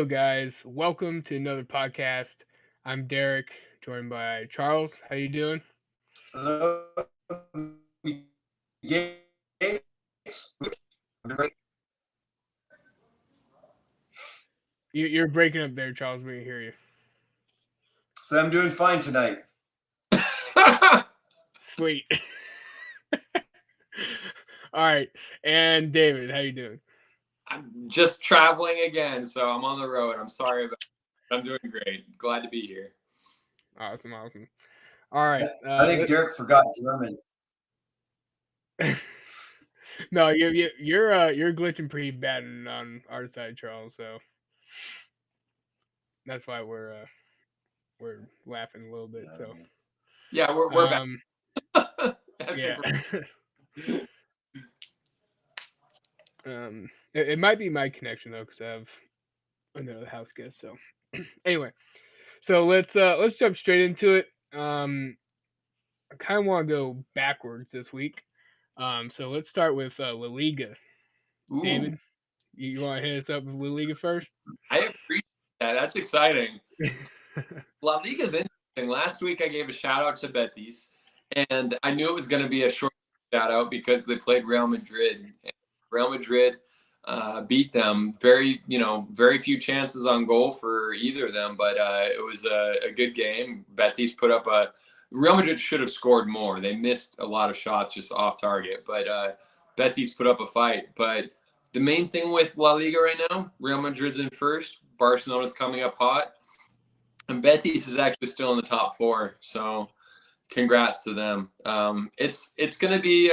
Hello, guys. Welcome to another podcast. I'm Derek, joined by Charles. How you doing? Hello, Gates. I'm doing great. You're breaking up there, Charles. We can hear you. So I'm doing fine tonight. Sweet. All right. And David, how you doing? I'm just traveling again, so I'm on the road. I'm sorry about it. I'm doing great. Glad to be here. Awesome, awesome. All right. I think Derek forgot German. No, you're glitching pretty bad on our side, Charles. So that's why we're laughing a little bit. So Yeah, we're back. I yeah. think It might be my connection though, because I have another house guest. So anyway, so let's jump straight into it. I kind of want to go backwards this week. So let's start with La Liga. ooh, David, you want to hit us up with La Liga first? I appreciate that. That's exciting. La Liga's interesting. Last week I gave a shout out to Betis, and I knew it was going to be a short shout out because they played Real Madrid. And Real Madrid beat them. Very few chances on goal for either of them, but it was a good game. Betis put up a. Real Madrid should have scored more. They missed a lot of shots just off target, but Betis put up a fight. But the main thing with La Liga right now, Real Madrid's in first. Barcelona's coming up hot. And Betis is actually still in the top four, so congrats to them. It's going to be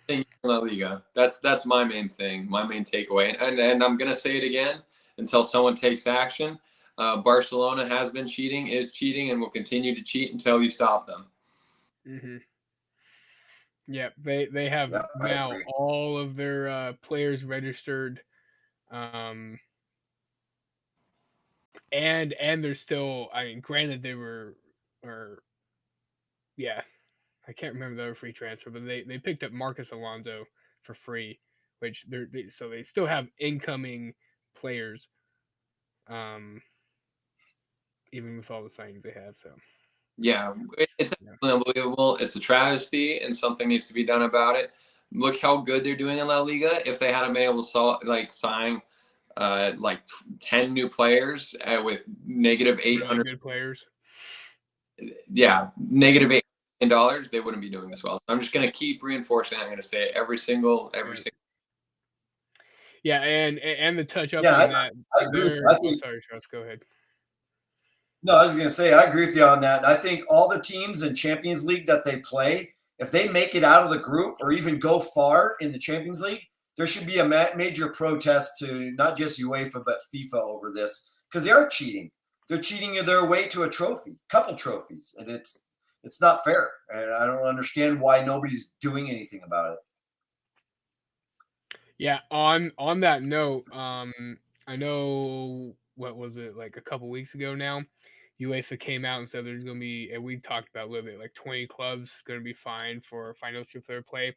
in La Liga. That's my main thing, my main takeaway, and I'm going to say it again until someone takes action. Barcelona has been cheating, is cheating, and will continue to cheat until you stop them. hmm Yeah, they have Yeah, I now agree. all of their players registered, um, and they're still. I mean, granted they were, or yeah, I can't remember the other free transfer, but they picked up Marcus Alonso for free, which so they still have incoming players, um, even with all the signings they have. So Yeah, it's yeah, absolutely unbelievable. It's a travesty, and something needs to be done about it. Look how good they're doing in La Liga. If they hadn't been able to sign like 10 new players with negative really 800, good players. yeah, negative $8 million, they wouldn't be doing this well. So I'm just going to keep reinforcing. I'm going to say it every Right. single. Yeah, and to touch up Yeah, on that, I agree with you. they're. I Oh, think sorry, Charles. Go ahead. no, I was going to say I agree with you on that. And I think all the teams in Champions League that they play, if they make it out of the group or even go far in the Champions League, there should be a major protest to not just UEFA but FIFA over this because they are cheating. They're cheating their way to a trophy, couple trophies, and it's not fair. And I don't understand why nobody's doing anything about it. Yeah, on that note, I know what was it like a couple weeks ago now, UEFA came out and said there's gonna be, and we talked about a little bit, like 20 clubs gonna be fined for financial fair play.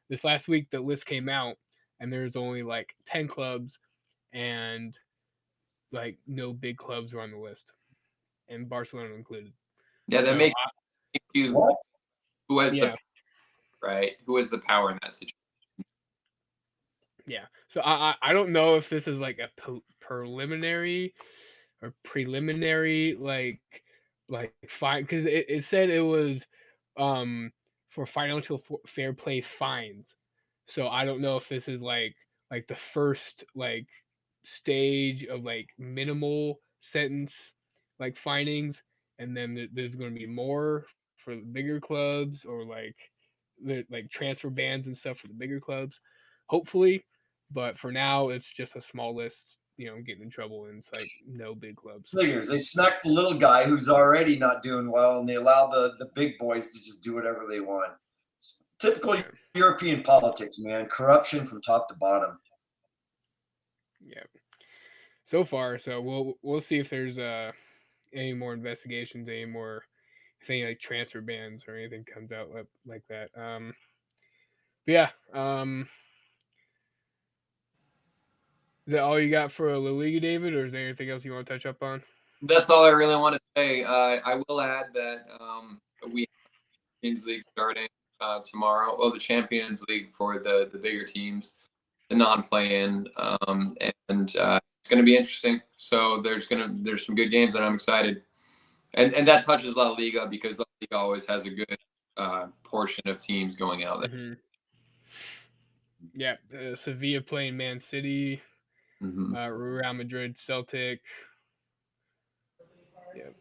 This last week, the list came out, and there's only like 10 clubs, and like no big clubs were on the list, and Barcelona included. Yeah, that So makes you What? who has the yeah, right, who has the power in that situation. yeah. So I don't know if this is like a preliminary or preliminary like fine, because it said it was um for financial fair play fines. So I don't know if this is like the first like stage of like minimal sentence like findings, and then there's going to be more for the bigger clubs, or like transfer bans and stuff for the bigger clubs, hopefully. But for now, it's just a small list, getting in trouble, and it's like no big clubs. Figures they smack the little guy who's already not doing well, and they allow the big boys to just do whatever they want. It's typical Yeah, European politics, man. Corruption from top to bottom. yeah. So far, so we'll see if there's any more investigations, any more, if any like transfer bans or anything comes out like that. But yeah, Is that all you got for La Liga, David, or is there anything else you want to touch up on? That's all I really want to say. I will add that we have the Champions League starting tomorrow. Well, the Champions League for the bigger teams, the non-play-in, and it's going to be interesting. So there's some good games, and I'm excited. And that touches La Liga because La Liga always has a good portion of teams going out there. Mm-hmm. Yeah, Sevilla playing Man City, Mm-hmm. Real Madrid, Celtic. Yep.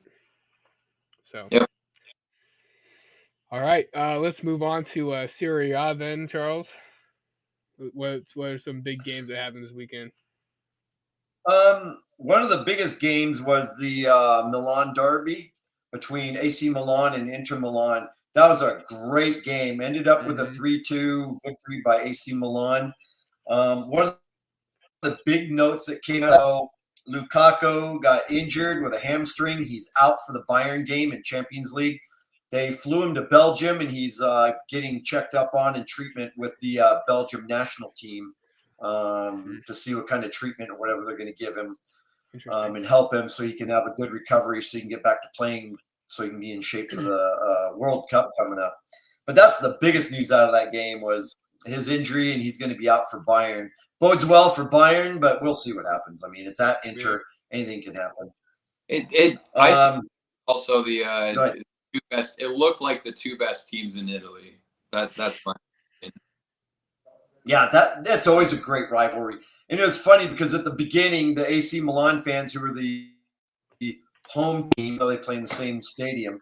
So, Yep. all right, let's move on to Serie A then, Charles. What are some big games that happened this weekend? One of the biggest games was the Milan derby between AC Milan and Inter Milan. That was a great game. Ended up with a Mm-hmm. 3-2 victory by AC Milan. One of the big notes that came out, Lukaku got injured with a hamstring. He's out for the Bayern game in Champions League. They flew him to Belgium, and he's getting checked up on in treatment with the Belgium national team to see what kind of treatment or whatever they're going to give him and help him so he can have a good recovery so he can get back to playing so he can be in shape for the World Cup coming up. But that's the biggest news out of that game was his injury, and he's going to be out for Bayern. Bodes well for Bayern, but we'll see what happens. I mean, it's at Inter. Yeah. Anything can happen. I think also the two best. It looked like the two best teams in Italy. That's my opinion. Yeah, that's always a great rivalry. And it was funny because at the beginning, the AC Milan fans, who were the home team, though they play in the same stadium,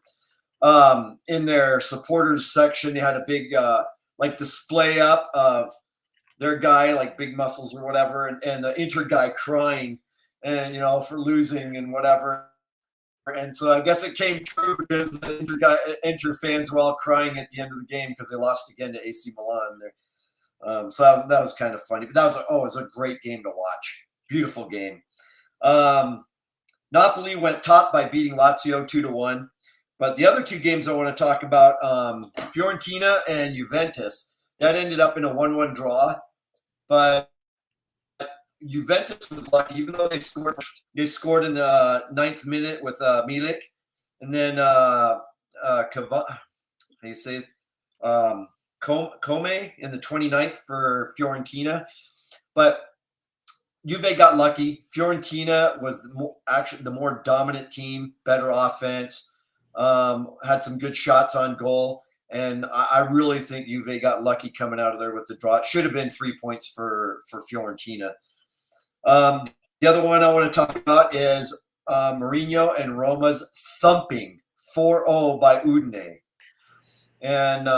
in their supporters section, they had a big like display up of their guy, like Big Muscles or whatever, and the Inter guy crying, and for losing and whatever. And so I guess it came true because the Inter fans were all crying at the end of the game because they lost again to AC Milan. So that was kind of funny. But it was a great game to watch. Beautiful game. Napoli went top by beating Lazio 2-1. But the other two games I want to talk about, Fiorentina and Juventus, that ended up in a 1-1 draw. But Juventus was lucky, even though they scored in the 9th minute with Milik, and then Come in the 29th for Fiorentina. But Juve got lucky. Fiorentina was actually the more dominant team, better offense, had some good shots on goal. And I really think Juve got lucky coming out of there with the draw. It should have been 3 points for Fiorentina. The other one I want to talk about is Mourinho and Roma's thumping 4-0 by Udine. And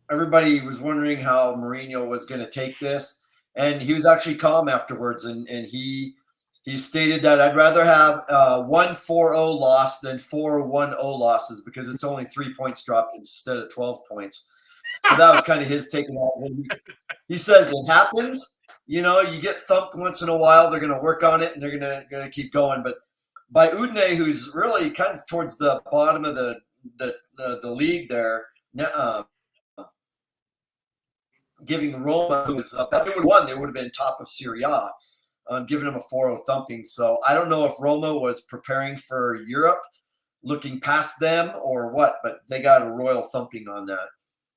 everybody was wondering how Mourinho was going to take this. And he was actually calm afterwards. And he stated that I'd rather have 1-4-0 loss than 4-1-0 losses because it's only 3 points dropped instead of 12 points. So that was kind of his take on it. He says it happens. You get thumped once in a while. They're going to work on it, and they're going to keep going. But by Udine, who's really kind of towards the bottom of the league there, giving Roma, who was up, they would have won. They would have been top of Serie A, giving them a 4-0 thumping. So I don't know if Roma was preparing for Europe, looking past them, or what, but they got a royal thumping on that.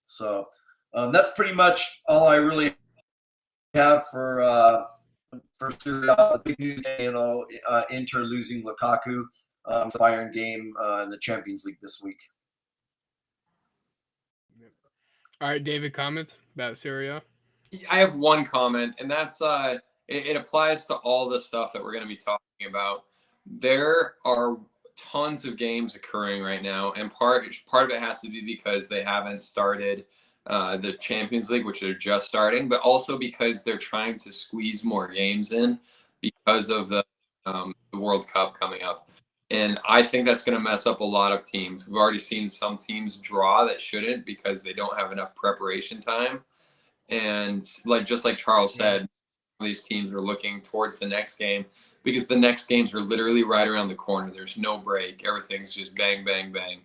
So that's pretty much all I really have for Serie A. The big news, Inter losing Lukaku, the Bayern game in the Champions League this week. All right, David, comments about Serie A? I have one comment, and that's it applies to all the stuff that we're going to be talking about. There are tons of games occurring right now, and part of it has to be because they haven't started the Champions League, which they're just starting, but also because they're trying to squeeze more games in because of the World Cup coming up. And I think that's going to mess up a lot of teams. We've already seen some teams draw that shouldn't because they don't have enough preparation time. And just like Charles said, these teams are looking towards the next game because the next games are literally right around the corner. There's no break. Everything's just bang, bang, bang.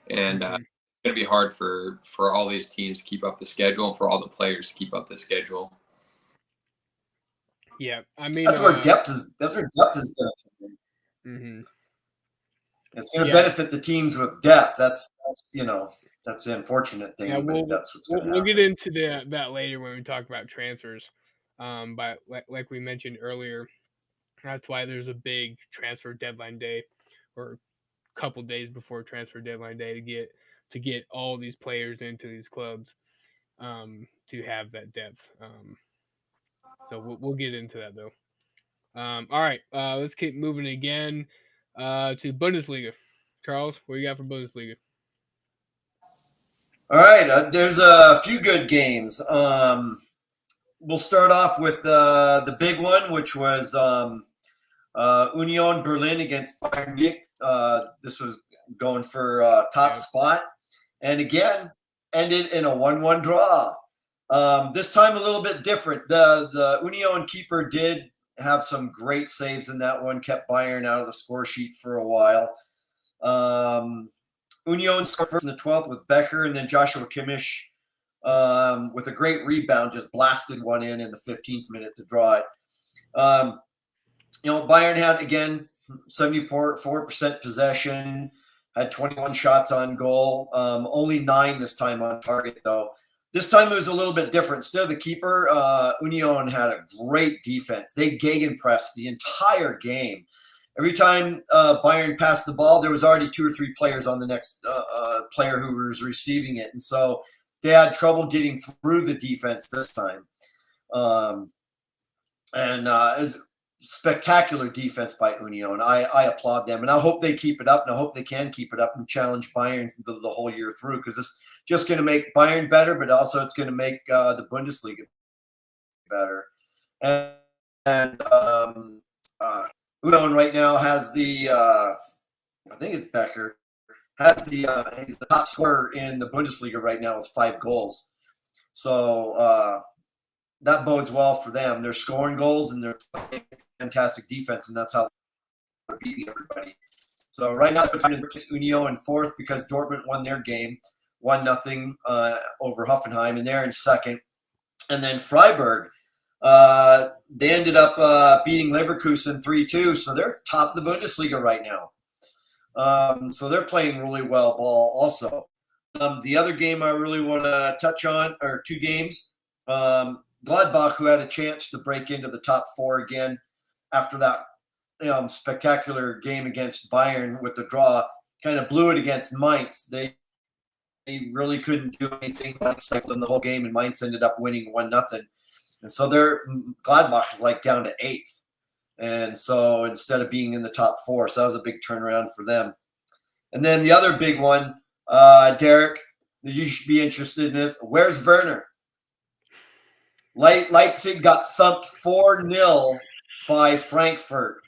And it's going to be hard for all these teams to keep up the schedule and for all the players to keep up the schedule. Yeah, I mean, That's where depth is. That's where depth is going to come in. hmm It's going to yeah, benefit the teams with depth. That's that's the unfortunate yeah. thing, but We'll that's what's we'll, going to we'll get happen. into that later when we talk about transfers. But like we mentioned earlier, that's why there's a big transfer deadline day, or a couple days before transfer deadline day to get all these players into these clubs to have that depth. So we'll get into that though. All right, let's keep moving again to Bundesliga. Charles, what you got for Bundesliga? All right, there's a few good games. We'll start off with the big one, which was Union Berlin against Bayern Munich. This was going for top Yep. spot, and again ended in a 1-1 draw. This time a little bit different. The Union keeper did have some great saves in that one, kept Bayern out of the score sheet for a while. Um, Union scored first in the 12th with Becker, and then Joshua Kimmich with a great rebound just blasted one in the 15th minute to draw it. Um, Bayern had, again, 74% possession, had 21 shots on goal, only 9 this time on target, though. This time it was a little bit different. Instead of the keeper, Union had a great defense. They gegenpressed the entire game. Every time Bayern passed the ball, there was already 2 or 3 players on the next player who was receiving it. And so they had trouble getting through the defense this time. Um, and is spectacular defense by Union. I applaud them, and I hope they keep it up, and I hope they can keep it up and challenge Bayern the whole year through, because it's just going to make Bayern better, but also it's going to make the Bundesliga better. And Union right now has the I think it's Becker has the he's the top scorer in the Bundesliga right now with 5 goals. So that bodes well for them. They're scoring goals and they're playing fantastic defense, and that's how they're beating everybody. So right now, it's Union in 4th because Dortmund won their game 1-0 over Hoffenheim, and they're in 2nd. And then Freiburg, they ended up beating Leverkusen 3-2, so they're top of the Bundesliga right now. So they're playing really well ball also. The other game I really want to touch on are 2 games. Gladbach, who had a chance to break into the top 4 again after that spectacular game against Bayern with the draw, kind of blew it against Mainz. They really couldn't do anything. Mainz stifled them the whole game, and Mainz ended up winning 1-0. And so Gladbach is like down to 8th. And so instead of being in the top 4, so that was a big turnaround for them. And then the other big one, Derek, you should be interested in this. Where's Werner? Leipzig got thumped 4-0 by Frankfurt.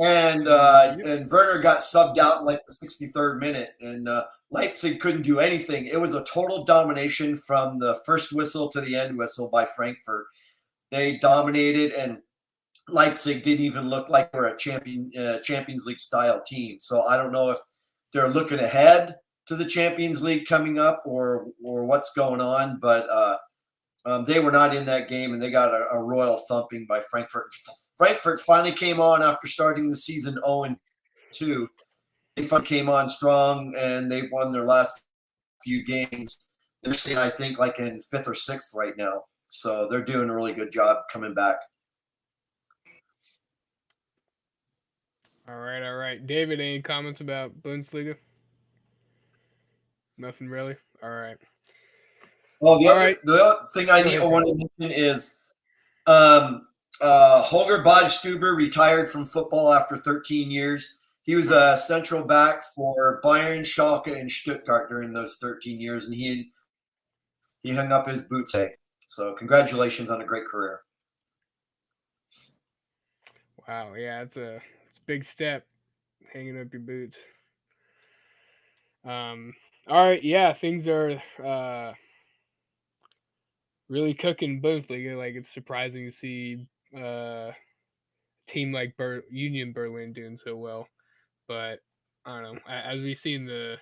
And Yep. and Werner got subbed out in like the 63rd minute, and Leipzig couldn't do anything. It was a total domination from the first whistle to the end whistle by Frankfurt. They dominated, and Leipzig didn't even look like they're a Champions League style team. So I don't know if they're looking ahead to the Champions League coming up or what's going on, but they were not in that game, and they got a royal thumping by Frankfurt. Frankfurt finally came on after starting the season 0-2. They finally came on strong, and they've won their last few games. They're sitting, I think, like in 5th or 6th right now. So they're doing a really good job coming back. All right, all right. David, any comments about Bundesliga? Nothing really. All right, Oh, all right. the other thing I Go need ahead, I want Charles. to mention is Holger Badstuber retired from football after 13 years. He was a central back for Bayern, Schalke, and Stuttgart during those 13 years, and he hung up his boots. So congratulations on a great career. Wow, yeah, it's a big step, hanging up your boots. All right, yeah, things are really cooking Bundesliga. Like it's surprising to see a team like Union Berlin doing so well. But I don't know, as we see in the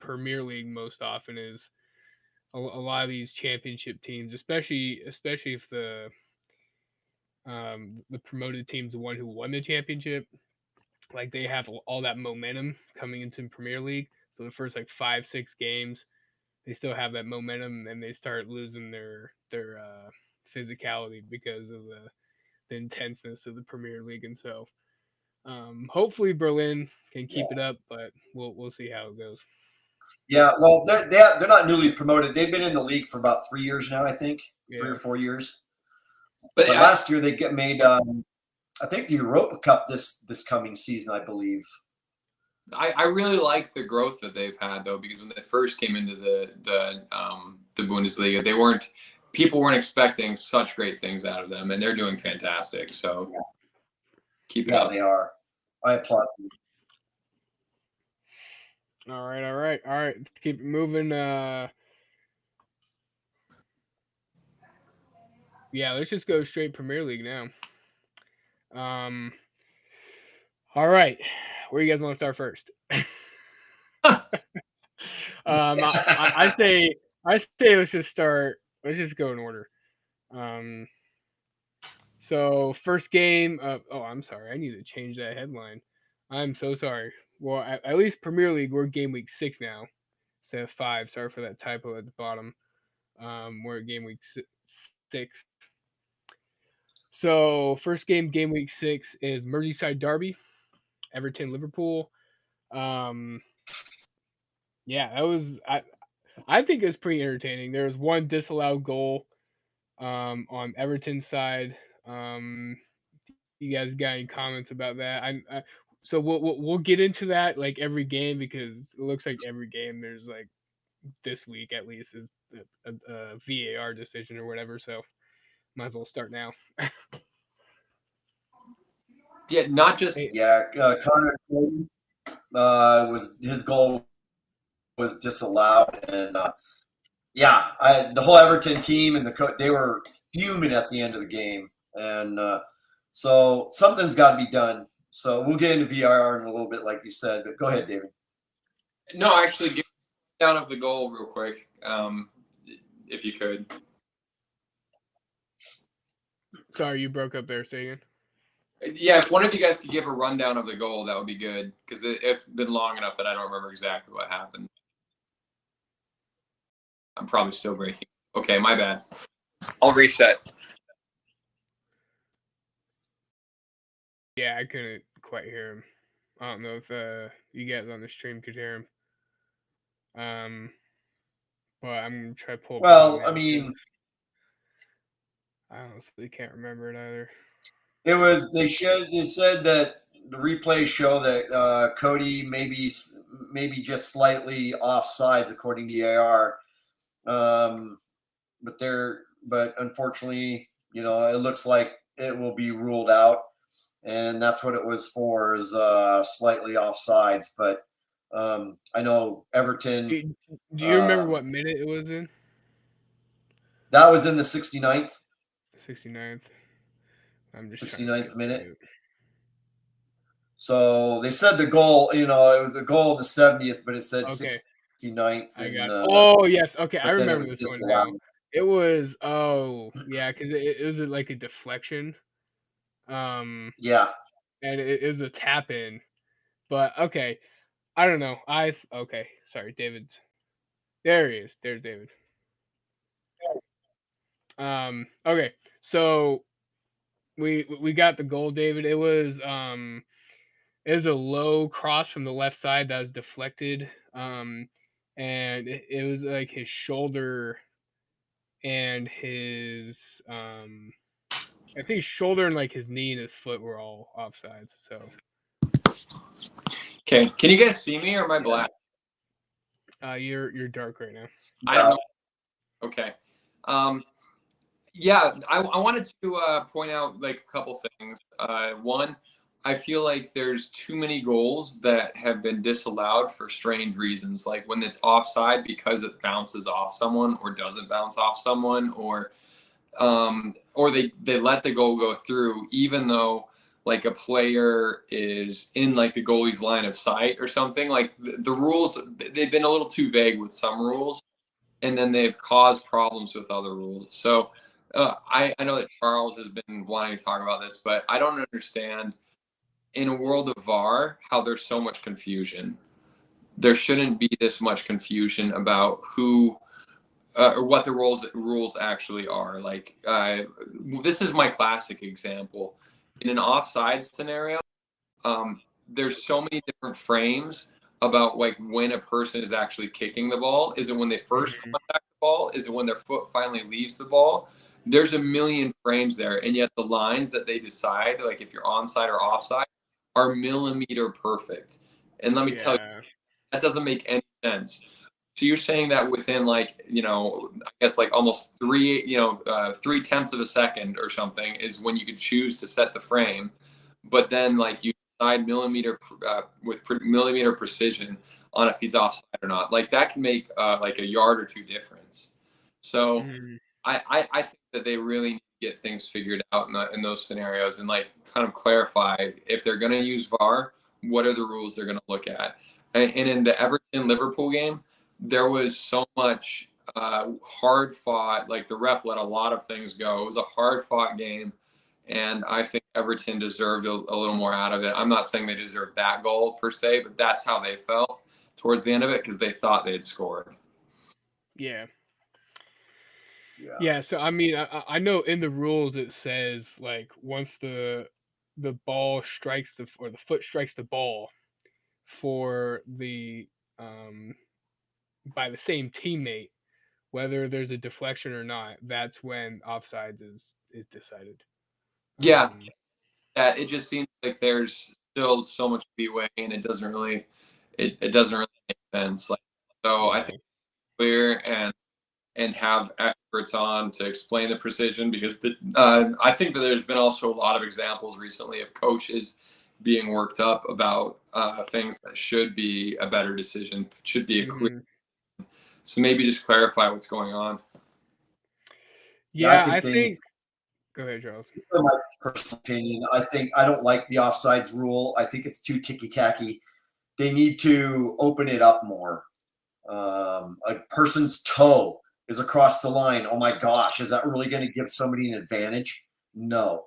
Premier League most often is a lot of these championship teams, especially if the promoted team's the one who won the championship. Like they have all that momentum coming into Premier League. So the first like 5 6 games, they still have that momentum, and they start losing their physicality because of the intenseness of the Premier League. And so hopefully Berlin can keep Yeah. it up, but we'll see how it goes. Yeah, well, they're not newly promoted. They've been in the league for about 3 years now, I think, 3 or 4 years. But But last year they get made, I think, the Europa Cup this coming season, I believe. I really like the growth that they've had though, because when they first came into the Bundesliga, people weren't expecting such great things out of them, and they're doing fantastic. So keep it Yeah, up. they are. I applaud them. All right, all right, all right. Let's keep it moving. Yeah, let's just go straight Premier League now. Um, all right, where you guys want to start first? I say let's just start. Let's just go in order. Um, so first game. Oh, I'm sorry. I need to change that headline. I'm so sorry. Well, at least Premier League, we're game week 6 now instead of 5. Sorry for that typo at the bottom. We're at game week 6. So first game week 6 is Merseyside Derby, Everton Liverpool. Um, yeah, that was I think it was pretty entertaining. There was one disallowed goal on Everton's side. You guys got any comments about that? So we'll get into that like every game because it looks like every game there's like this week at least is a VAR decision or whatever. So might as well start now. Yeah, not just Yeah, Connor Clayton, was his goal was disallowed, and yeah, the whole Everton team and they were fuming at the end of the game, and so something's got to be done. So we'll get into VAR in a little bit, like you said. But go ahead, David. no, actually, give a down of the goal real quick, if you could. Sorry, you broke up there, Sagan. Yeah, if one of you guys could give a rundown of the goal, that would be good, because it's been long enough that I don't remember exactly what happened. I'm probably still breaking. Okay, my bad. I'll reset. Yeah, I couldn't quite hear him. I don't know if you guys on the stream could hear him. But I'm gonna try to pull up his Well, I analysis. mean, I honestly can't remember it either. it was they said that the replays show that Cody maybe just slightly offsides according to AR, but unfortunately, it looks like it will be ruled out, and that's what it was for, is slightly offsides. But I know Everton. Do you remember what minute it was in? That was in the 69th. 69th. I'm just trying to see 69th if I minute. can. So they said the goal, it was a goal in the 70th, but it said Okay, 69th, I got. and Oh yes, okay, I but then it remember was this one now. disallowed. It was yeah, because it was like a deflection. Yeah, And it was a tap in. But okay, I don't know. Okay. Sorry, David's. There he is. There's David. Okay. So we got the goal, David. It was a low cross from the left side that was deflected. And it was like his shoulder and his I think his shoulder and like his knee and his foot were all offsides. So Okay, can you guys see me, or am I black? you're dark right now. I don't know. Okay. Yeah, I wanted to point out like a couple things. One, I feel like there's too many goals that have been disallowed for strange reasons, like when it's offside because it bounces off someone or doesn't bounce off someone, or they let the goal go through even though like a player is in like the goalie's line of sight or something. Like the rules, they've been a little too vague with some rules, and then they've caused problems with other rules. So I know that Charles has been wanting to talk about this, but I don't understand in a world of VAR how there's so much confusion. There shouldn't be this much confusion about who or what the rules actually are. Like this is my classic example. In an offside scenario, there's so many different frames about like when a person is actually kicking the ball. Is it when they first Mhm. contact the ball? Is it when their foot finally leaves the ball? There's a million frames there, and yet the lines that they decide, like if you're onside or offside, are millimeter perfect. And let me tell you, Yeah. that doesn't make any sense. So you're saying that within like I guess like almost 3/10 of a second or something is when you could choose to set the frame, but then like you decide with millimeter precision on if he's offside or not. Like that can make like a yard or two difference. So Mhm. I think that they really need to get things figured out in those scenarios and like kind of clarify if they're going to use VAR, what are the rules they're going to look at. And in the Everton Liverpool game, there was so much hard fought. Like the ref let a lot of things go. It was a hard fought game, and I think Everton deserved a little more out of it. I'm not saying they deserved that goal per se, but that's how they felt towards the end of it because they thought they had scored. Yeah. Yeah. Yeah. So I mean, I know in the rules it says like once the ball strikes the or the foot strikes the ball for the um by the same teammate, whether there's a deflection or not, that's when offsides is decided. Yeah, Um, it just seems like there's still so much leeway, and it doesn't really make sense. Like, so I yeah. think clear and have experts on to explain the precision because I think that there's been also a lot of examples recently of coaches being worked up about things that should be a better decision, should be a clear. Hmm. So maybe just clarify what's going on. Yeah, I Yeah, I think they need, think. Go ahead, Charles. in my personal opinion, I think I don't like the offsides rule. I think it's too ticky tacky. They need to open it up more. A person's toe is across the line. Oh my gosh, is that really going to give somebody an advantage? No.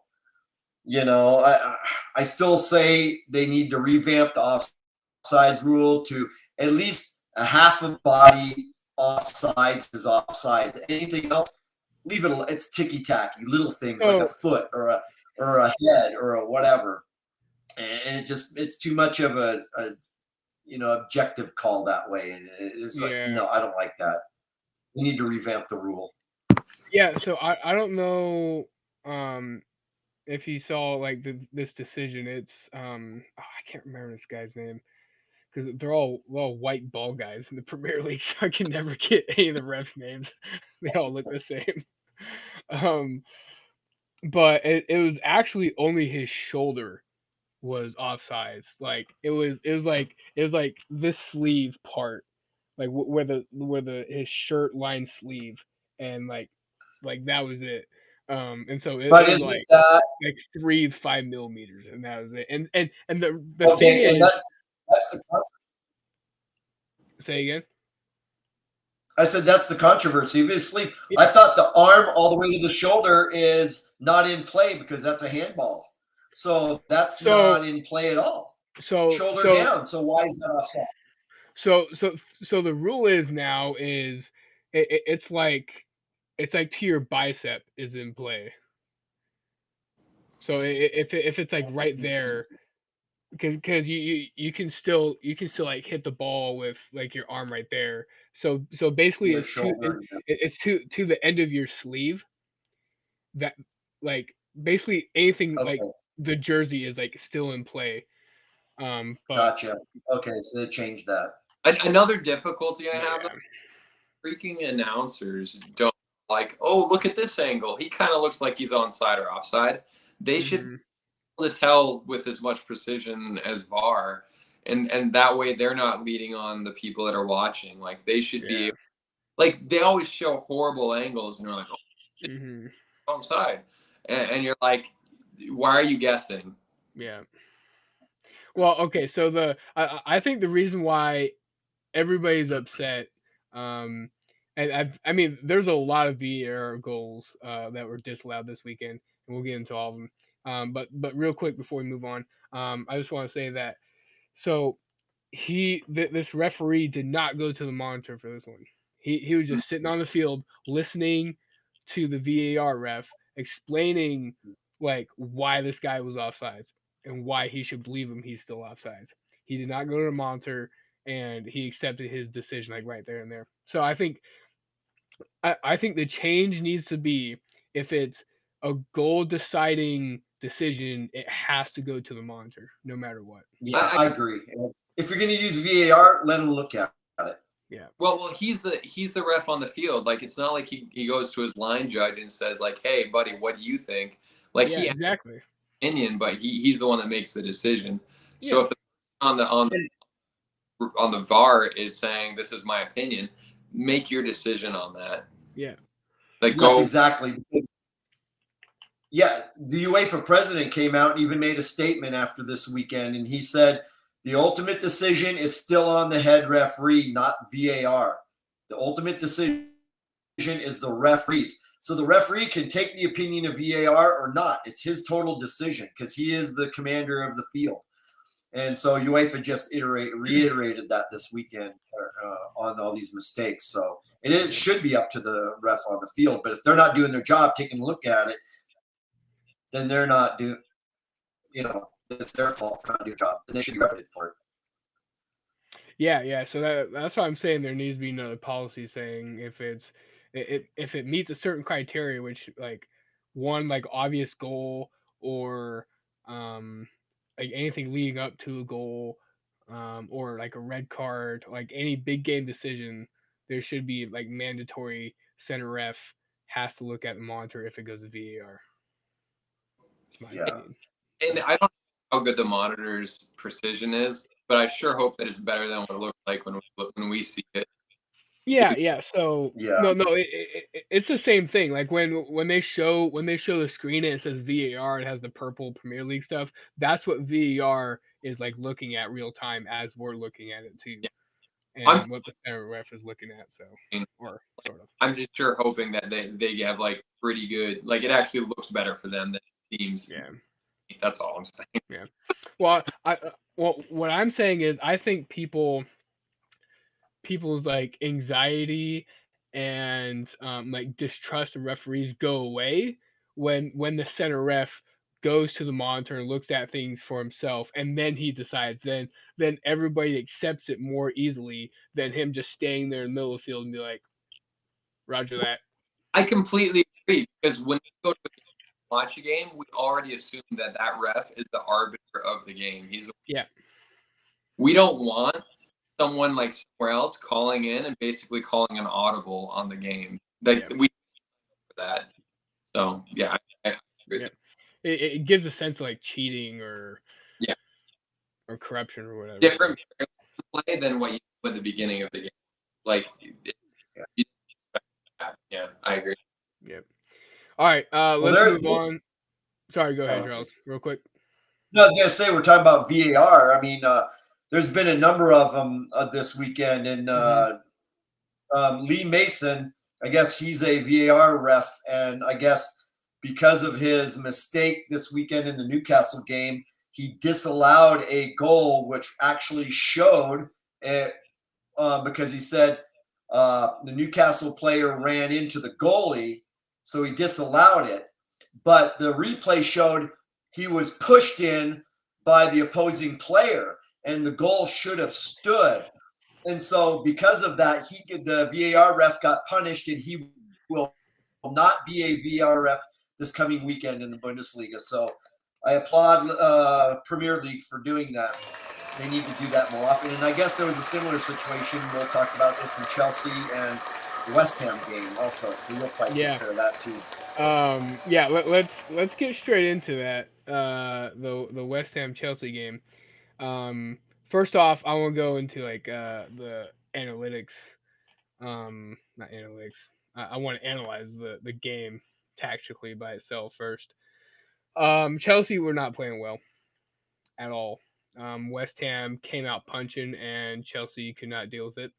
I still say they need to revamp the offsides rule to at least a half a body offsides is offsides. Anything else, leave it. It's ticky tacky, little things like a So, foot or a head or a whatever, and it's too much of a objective call that way. And it's like, yeah, no, I don't like that. We need to revamp the rule. yeah. So I don't know if you saw like this decision. It's I can't remember this guy's name because they're all white ball guys in the Premier League. So I can never get any of the refs' names. They all look the same. Um, but it was actually only his shoulder was offsides. Like it was like this sleeve part, like where the his shirt line sleeve, and like that was it. And so it But was isn't like that 3 5 millimeters, and that was it. And the thing okay? And is, that's the say again. I said that's the controversy. Obviously, I Yeah. thought the arm all the way to the shoulder is not in play because that's a handball. So that's So not in play at all. so Shoulder so down. So why is that offside? so the rule is now is it's like to your bicep is in play. So if it's like right there, because you can still like hit the ball with like your arm right there. So basically Your it's to shoulder. it's to the end of your sleeve that like basically anything like Okay, the jersey is like still in play. But gotcha. Okay, so they changed that. Another difficulty I have, yeah. freaking announcers don't like, oh, look at this angle. He kind of looks like he's onside or offside. They should Hmm. be able to tell with as much precision as VAR, and that way they're not leading on the people that are watching. Like they should be Yeah. like they always show horrible angles, and they're like, oh, it's Hmm. onside, and you're like, why are you guessing? Yeah. Well, okay. So I think the reason why everybody's upset, um, And I mean, there's a lot of VAR goals that were disallowed this weekend, and we'll get into all of them. But real quick before we move on, I just want to say that so this referee did not go to the monitor for this one. He was just sitting on the field listening to the VAR ref explaining like why this guy was offsides and why he should believe him he's still offsides. He did not go to the monitor and he accepted his decision like right there and there. So I think the change needs to be if it's a goal deciding decision, it has to go to the monitor no matter what. Yeah, I agree. If you're going to use VAR, let them look at it. Yeah. Well, he's the ref on the field. Like, it's not like he goes to his line judge and says like, "Hey, buddy, what do you think?" Like, Yeah, he has exactly. an opinion, but he's the one that makes the decision. So Yeah. if the on the VAR is saying this is my opinion, make your decision on that. Yeah. Like, Yes, go. exactly. Yeah, the UEFA president came out and even made a statement after this weekend, and he said the ultimate decision is still on the head referee, not VAR. The ultimate decision is the referees. So the referee can take the opinion of VAR or not. It's his total decision because he is the commander of the field. And so UEFA just reiterated that this weekend on all these mistakes. So it should be up to the ref on the field. But if they're not doing their job, taking a look at it, then they're not doing, it's their fault for not doing their job. And they should be reprimanded for it. Yeah. So that's why I'm saying there needs to be another policy saying if it meets a certain criteria, which like one like obvious goal or like anything leading up to a goal, or like a red card, like any big game decision, there should be like mandatory center ref has to look at the monitor if it goes to VAR. It's my Yeah. opinion. And I don't know how good the monitor's precision is, but I sure hope that it's better than what it looks like when we see it. Yeah. So Yeah. no, it's the same thing. Like when they show the screen and it says VAR, it has the purple Premier League stuff. That's what VAR is like looking at real time as we're looking at it too, Yeah. I'm and what the center ref is looking at. So or sort of. I'm just sure hoping that they have like pretty good, like it actually looks better for them than it seems. Yeah. That's all I'm saying. Yeah. Well, what I'm saying is I think people's like anxiety and like distrust of referees go away when the center ref goes to the monitor and looks at things for himself and then he decides then everybody accepts it more easily than him just staying there in the middle of the field and be like roger that. I completely agree because when we go to watch a game, we already assume that ref is the arbiter of the game. Yeah. We don't want someone like somewhere else calling in and basically calling an audible on the game. Like we for that. So yeah, I agree. Yeah. It gives a sense of like cheating or yeah, or corruption or whatever. different play than what you do at the beginning of the game. Like, yeah, I agree. Yep. All right, let's move on. Sorry, go ahead, Charles, real quick. No, I was going to say, we're talking about VAR. I mean, there's been a number of them this weekend, and Lee Mason, I guess he's a VAR ref, and I guess because of his mistake this weekend in the Newcastle game, he disallowed a goal which actually showed it because he said the Newcastle player ran into the goalie, so he disallowed it. But the replay showed he was pushed in by the opposing player, and the goal should have stood. And so because of that, the VAR ref got punished, and he will not be a VAR ref this coming weekend in the Bundesliga. So I applaud Premier League for doing that. They need to do that more often. And I guess there was a similar situation. We'll talk about this in Chelsea and the West Ham game also. So you'll probably take care of that too. Yeah, let's get straight into that. The West Ham Chelsea game. First off, I want to go into like the analytics. Not analytics. I want to analyze the game tactically by itself first. Chelsea were not playing well at all. West Ham came out punching, and Chelsea could not deal with it.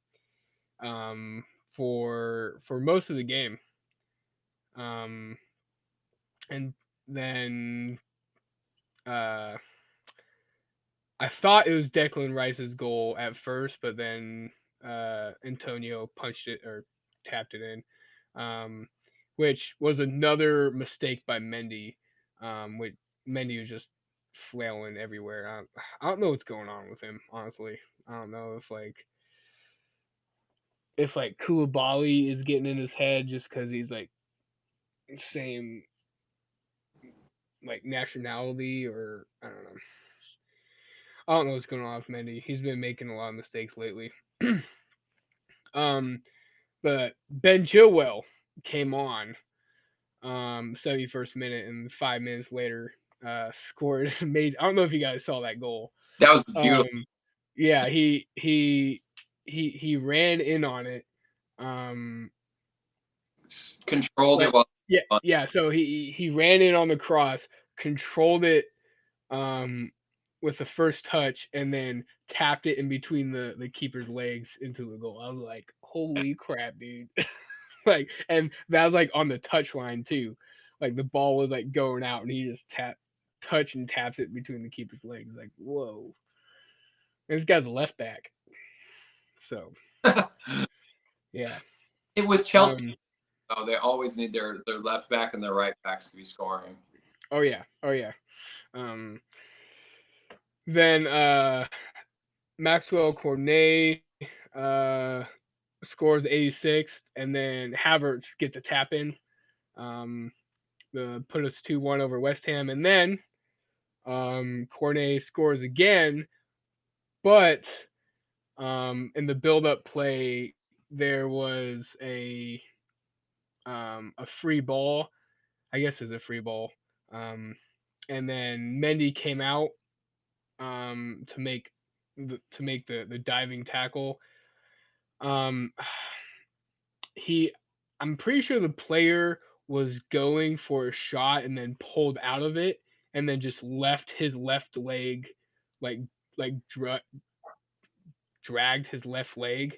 for most of the game. Um, and then uh, I thought it was Declan Rice's goal at first, but then Antonio punched it or tapped it in, which was another mistake by Mendy. Which Mendy was just flailing everywhere. I don't know what's going on with him, honestly. I don't know if like Koulibaly is getting in his head just because he's like same like nationality, or I don't know what's going on with Mendy. He's been making a lot of mistakes lately. um, but Ben Chilwell came on 71st minute, and 5 minutes later scored amazing. I don't know if you guys saw that goal. That was beautiful. Um, yeah, he ran in on it. Um, Controlled it like while yeah. So he ran in on the cross, controlled it um with the first touch, and then tapped it in between the keeper's legs into the goal. I was like, holy crap, dude. Like, and that was like on the touch line too. Like the ball was like going out, and he just touch and taps it between the keeper's legs. Like, whoa. And this guy's a left back. So yeah. with Chelsea, Um oh, they always need their left back and their right backs to be scoring. oh yeah. Oh yeah. Um then Maxwell Cornet scores 86th, and then Havertz gets a tap in. Um put us 2-1 over West Ham, and then Cornet scores again, but in the build-up play there was a free ball. I guess it's a free ball. Um, and then Mendy came out to make the diving tackle. Um, he, I'm pretty sure the player was going for a shot and then pulled out of it, and then just left his left leg, like like dragged his left leg.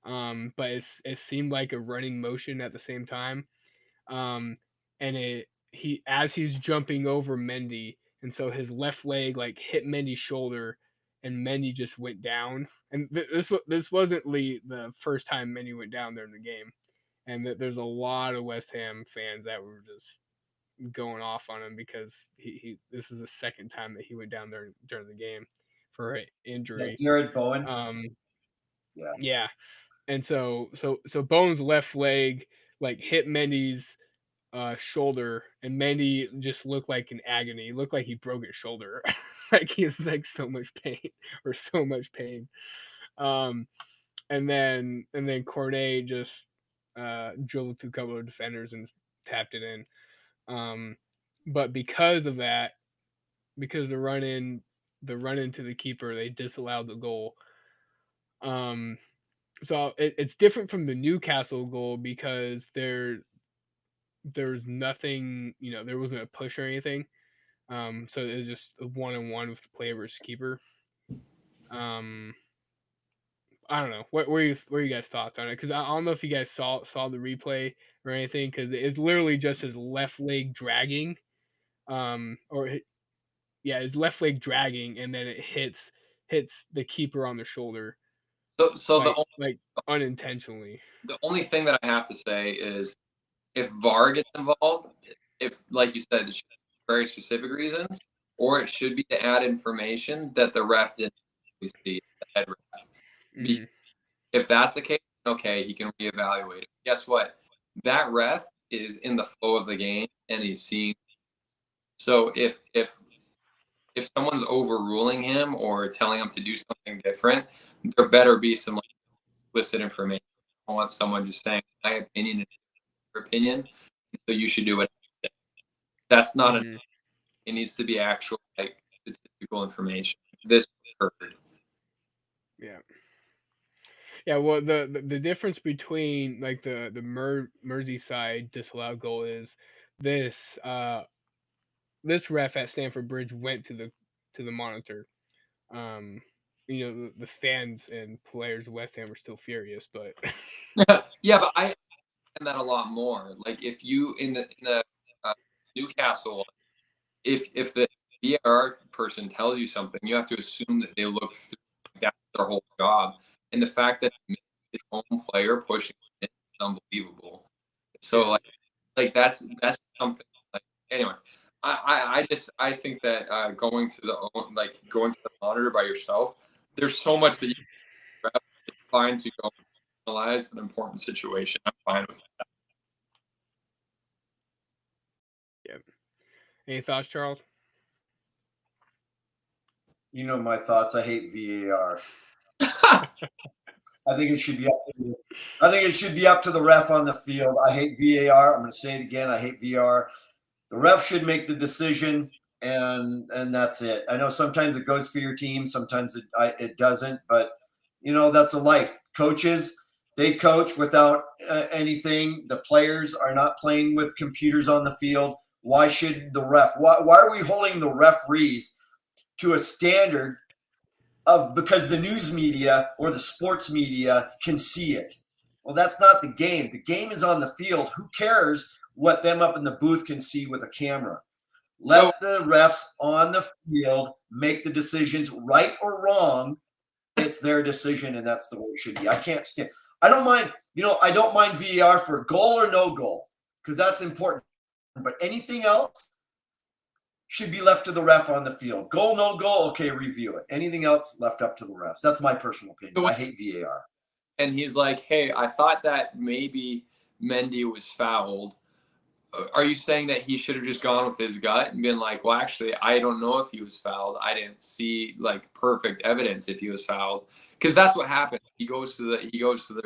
But it seemed like a running motion at the same time. Um, and as he's jumping over Mendy, and so his left leg like hit Mendy's shoulder, and Mendy just went down. And this wasn't the first time Mendy went down during the game, and there's a lot of West Ham fans that were just going off on him because he this is the second time that he went down during the game for an Yeah, injury. Jared Bowen. Um, Yeah. yeah, and so Bones' left leg like hit Mendy's shoulder, and Mendy just looked like in agony. He looked like he broke his shoulder. Like he was like so much pain or so much pain. Um, and then Cornet just dribbled through a couple of defenders and tapped it in. Um, but because of that, because the run into the keeper, they disallowed the goal. Um, so it's different from the Newcastle goal because there's nothing, there wasn't a push or anything. So it was just a one on one with the player versus keeper. Um, I don't know. What are you guys' thoughts on it? Because I don't know if you guys saw the replay or anything. Because it's literally just his left leg dragging. Yeah, his left leg dragging, and then it hits the keeper on the shoulder, So like unintentionally. the only thing that I have to say is if VAR gets involved, if like you said, it's very specific reasons, or it should be to add information that the ref didn't see, the head ref. Mm, If that's the case, okay, he can reevaluate it. Guess what? That ref is in the flow of the game and he's seeing. So if someone's overruling him or telling him to do something different, there better be some like, explicit information. I want someone just saying my opinion is your opinion, so you should do it. That's not enough. mm, It needs to be actual like statistical information. This occurred. yeah. Yeah, well, the difference between like the Merseyside disallowed goal is this uh this ref at Stamford Bridge went to the monitor. Um, the fans and players of West Ham are still furious, but Yeah, but I understand that a lot more. Like if you in the Newcastle one, if the VAR person tells you something, you have to assume that they look through. That's their whole job, and the fact that his own player pushing it is unbelievable. So like that's something. Like anyway, I think that going to the monitor by yourself, there's so much that you can grab. It's fine to go analyze an important situation. I'm fine with that. yeah. Any thoughts, Charles? You know my thoughts. I hate VAR. I think it should be up. I think it should be up to the ref on the field. I hate VAR. I'm going to say it again. I hate VAR. The ref should make the decision, and that's it. I know sometimes it goes for your team, sometimes it doesn't, but that's a life. Coaches, they coach without anything. The players are not playing with computers on the field. Why should the ref? Why are we holding the referees to a standard of because the news media or the sports media can see it? Well, that's not the game. The game is on the field. Who cares what them up in the booth can see with a camera? So Let the refs on the field make the decisions, right or wrong. It's their decision, and that's the way it should be. I can't stand. I don't mind. I don't mind VAR for goal or no goal because that's important. But anything else should be left to the ref on the field. Goal, no goal, okay, review it. Anything else left up to the refs. That's my personal opinion. so I hate VAR. and he's like, "Hey, I thought that maybe Mendy was fouled." Are you saying that he should have just gone with his gut and been like, "Well, actually, I don't know if he was fouled. I didn't see like perfect evidence if he was fouled." Because that's what happened. He goes to the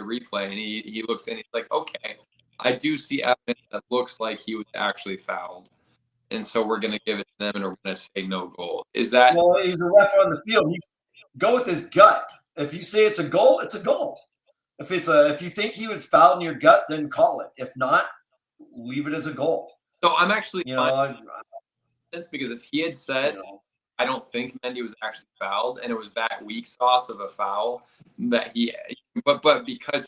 replay and he looks and he's like, "Okay, I do see evidence that looks like he was actually fouled." And so we're going to give it to them and we're going to say no goal. Is that Well, he's a ref on the field. Go with his gut. If you say it's a goal, it's a goal. If you think he was fouled in your gut, then call it. If not, leave it as a goal. so? I'm actually You fine know, with this because if he had said, you know. I don't think Mendy was actually fouled, and it was that weak sauce of a foul that but because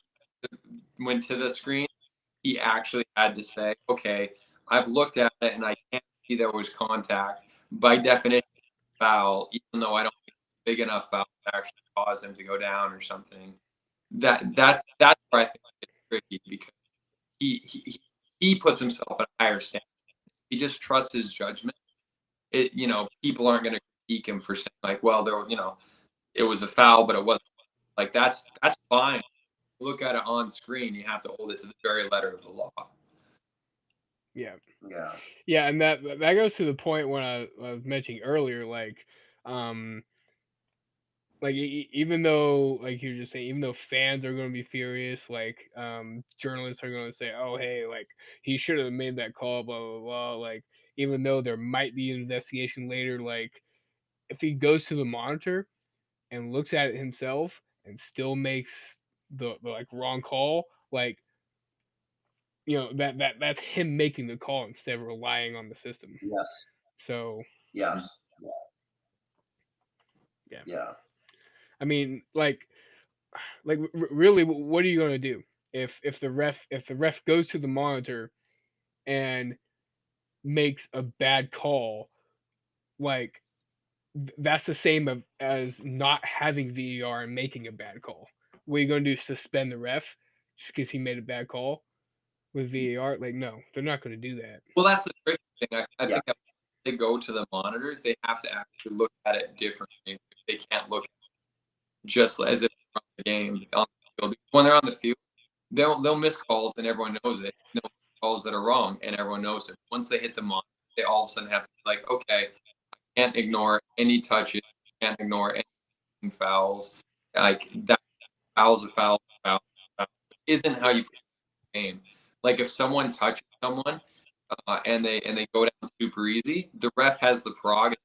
he went to the screen, he actually had to say, okay, I've looked at it and I can't see there was contact. By definition, foul, even though I don't think it's big enough foul to actually cause him to go down or something. That's where I think it's tricky because he puts himself at a higher standard. He just trusts his judgment. People aren't going to critique him for saying like, well, it was a foul, but it wasn't. Like that's fine. Look at it on screen. You have to hold it to the very letter of the law. Yeah. Yeah. Yeah, and that goes to the point when I was mentioning earlier, um, even though, like you were just saying, even though fans are going to be furious, journalists are going to say, oh, hey, like he should have made that call, blah blah blah. Like even though there might be an investigation later, like if he goes to the monitor and looks at it himself and still makes the like wrong call, like that's him making the call instead of relying on the system. Yes. So Yes. yeah, Yeah. I mean, really, what are you gonna do if the ref goes to the monitor and makes a bad call? Like that's the same as not having VAR and making a bad call. What are you gonna do? Suspend the ref just because he made a bad call with VAR? Like no, they're not gonna do that. Well, that's the tricky thing. I Yeah. think that when they go to the monitor, they have to actually look at it differently. They can't look just as if they're on the game on the field. When they're on the field, they'll miss calls and everyone knows it. They'll miss calls that are wrong and everyone knows it. Once they hit the monitor, they all of a sudden have to be like, okay, can't ignore any touches, can't ignore any fouls. Like that foul's a foul, foul isn't how you play the game. Like if someone touches someone and they go down super easy, the ref has the prerogative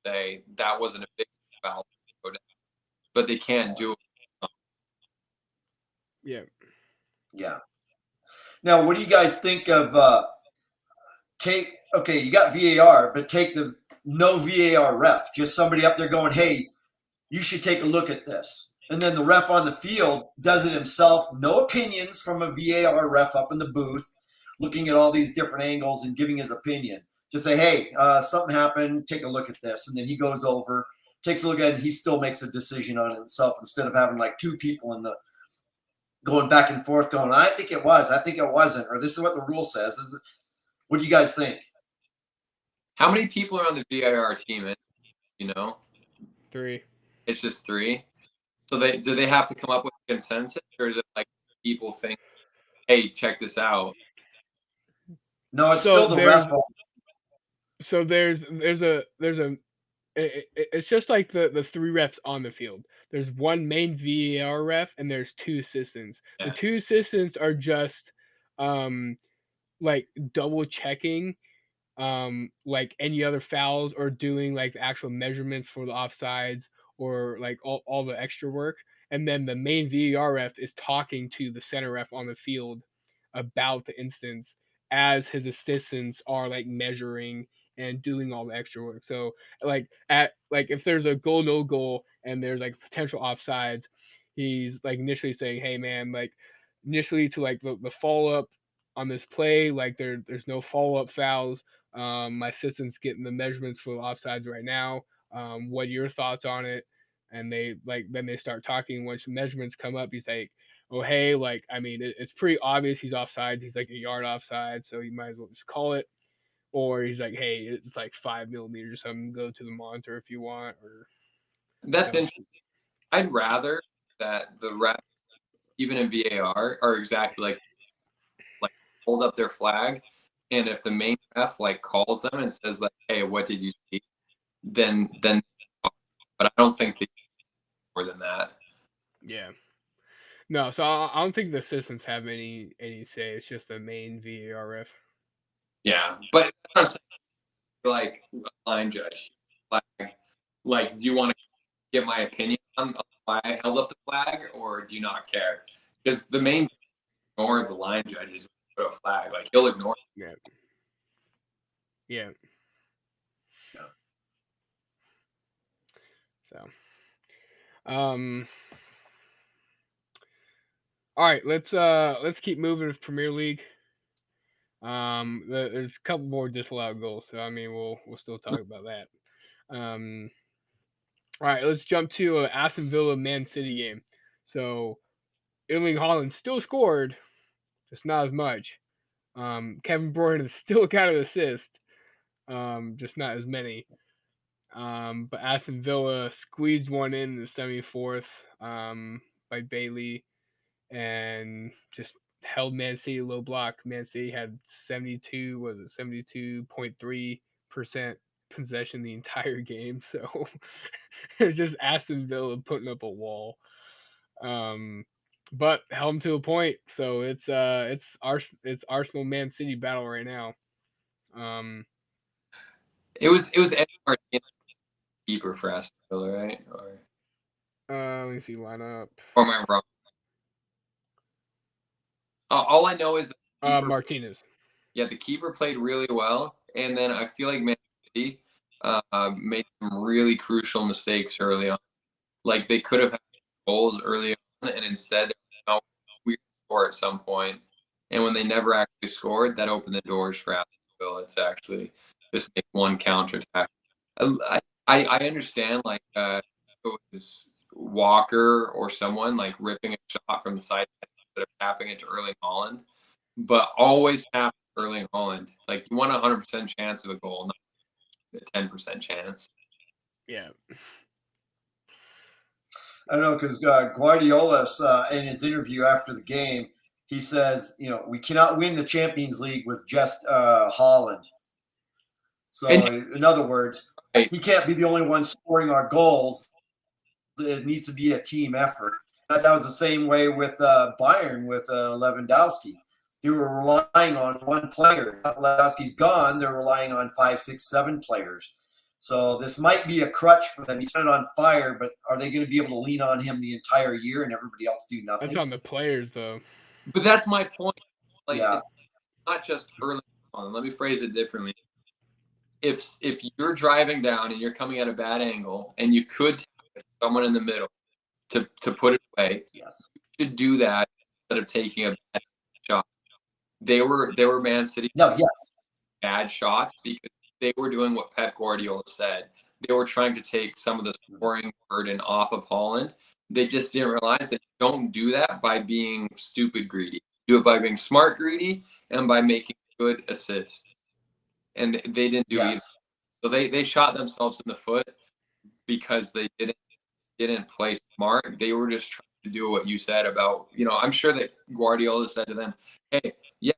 to say that wasn't a big foul, but they can't do it. Yeah. Yeah. Now, what do you guys think of you got VAR, but take the no VAR ref, just somebody up there going, hey, you should take a look at this. And then the ref on the field does it himself, no opinions from a VAR ref up in the booth, looking at all these different angles and giving his opinion. Just say, hey, something happened, take a look at this. And then he goes over, takes a look at it, and he still makes a decision on it himself instead of having like two people in the going back and forth going, I think it was, I think it wasn't, or this is what the rule says. What do you guys think? How many people are on the VAR team? You know? 3. It's just 3. So do they have to come up with a consensus, or is it like people think, hey, check this out? No, it's still the ref. So it's just like the 3 refs on the field. There's one main VAR ref and there's 2 assistants. Yeah. The 2 assistants are just like double checking like any other fouls or doing like the actual measurements for the offsides or like all the extra work. And then the main VAR ref is talking to the center ref on the field about the instance as his assistants are like measuring and doing all the extra work. So like if there's a goal no goal and there's like potential offsides, he's like initially saying, hey man, like initially to like the follow up on this play, like there's no follow up fouls. My assistant's getting the measurements for the offsides right now. What are your thoughts on it? And they like then they start talking. Once the measurements come up, he's like, "Oh hey, like I mean, it's pretty obvious he's offside. He's like a yard offside, so you might as well just call it." Or he's like, "Hey, it's like 5 millimeters or something. Go to the monitor if you want." Or That's interesting. I'd rather that the ref, even in VAR, are exactly like hold up their flag, and if the main ref like calls them and says like, "Hey, what did you see?" Then, but I don't think they more than that. Yeah. No, so I don't think the assistants have any say. It's just the main VAR ref. Yeah, but like a line judge, like, do you want to get my opinion on why I held up the flag, or do you not care? Because the main ignore the line judges put a flag, like he'll ignore. Yeah. Yeah. So, all right, let's keep moving with Premier League. There's a couple more disallowed goals, so I mean we'll still talk about that. All right, let's jump to Aston Villa Man City game. So Erling Haaland still scored, just not as much. Kevin Bruyne still got an assist, just not as many. But Aston Villa squeezed one in the 74th by Bailey and just held Man City low block. Man City had 72.3% possession the entire game. So it's just Aston Villa putting up a wall. But held them to a point. So it's Arsenal Man City battle right now. It was Eddie Martinez, keeper for Aston Villa, right? Let me see lineup. Or am I wrong? All I know is the keeper, Martinez. Yeah, the keeper played really well, and then I feel like Man City made some really crucial mistakes early on. Like they could have had goals early on, and instead we score at some point. And when they never actually scored, that opened the doors for Aston Villa to actually just make one counterattack. I understand like it was Walker or someone like ripping a shot from the side instead of tapping it to Erling Haaland, but always tap Erling Haaland. Like you want a 100% chance of a goal, not a 10% chance. Yeah. I don't know, because Guardiola, in his interview after the game, he says, we cannot win the Champions League with just Haaland. So, in other words, he can't be the only one scoring our goals. It needs to be a team effort. That was the same way with Bayern with Lewandowski. They were relying on one player. Lewandowski's gone. They're relying on 5, 6, 7 players. So this might be a crutch for them. He set it on fire, but are they going to be able to lean on him the entire year and everybody else do nothing? That's on the players, though. But that's my point. Like, it's not just Erling Haaland. Let me phrase it differently. If you're driving down and you're coming at a bad angle and you could someone in the middle to put it away. Yes. You should do that instead of taking a bad shot. They were Man City No, yes. bad shots because they were doing what Pep Guardiola said. They were trying to take some of the scoring burden off of Holland. They just didn't realize that you don't do that by being stupid greedy. You do it by being smart greedy and by making good assists. And they didn't do either. Yes. So they shot themselves in the foot because they didn't play smart. They were just trying to do what you said about, I'm sure that Guardiola said to them, hey, yeah,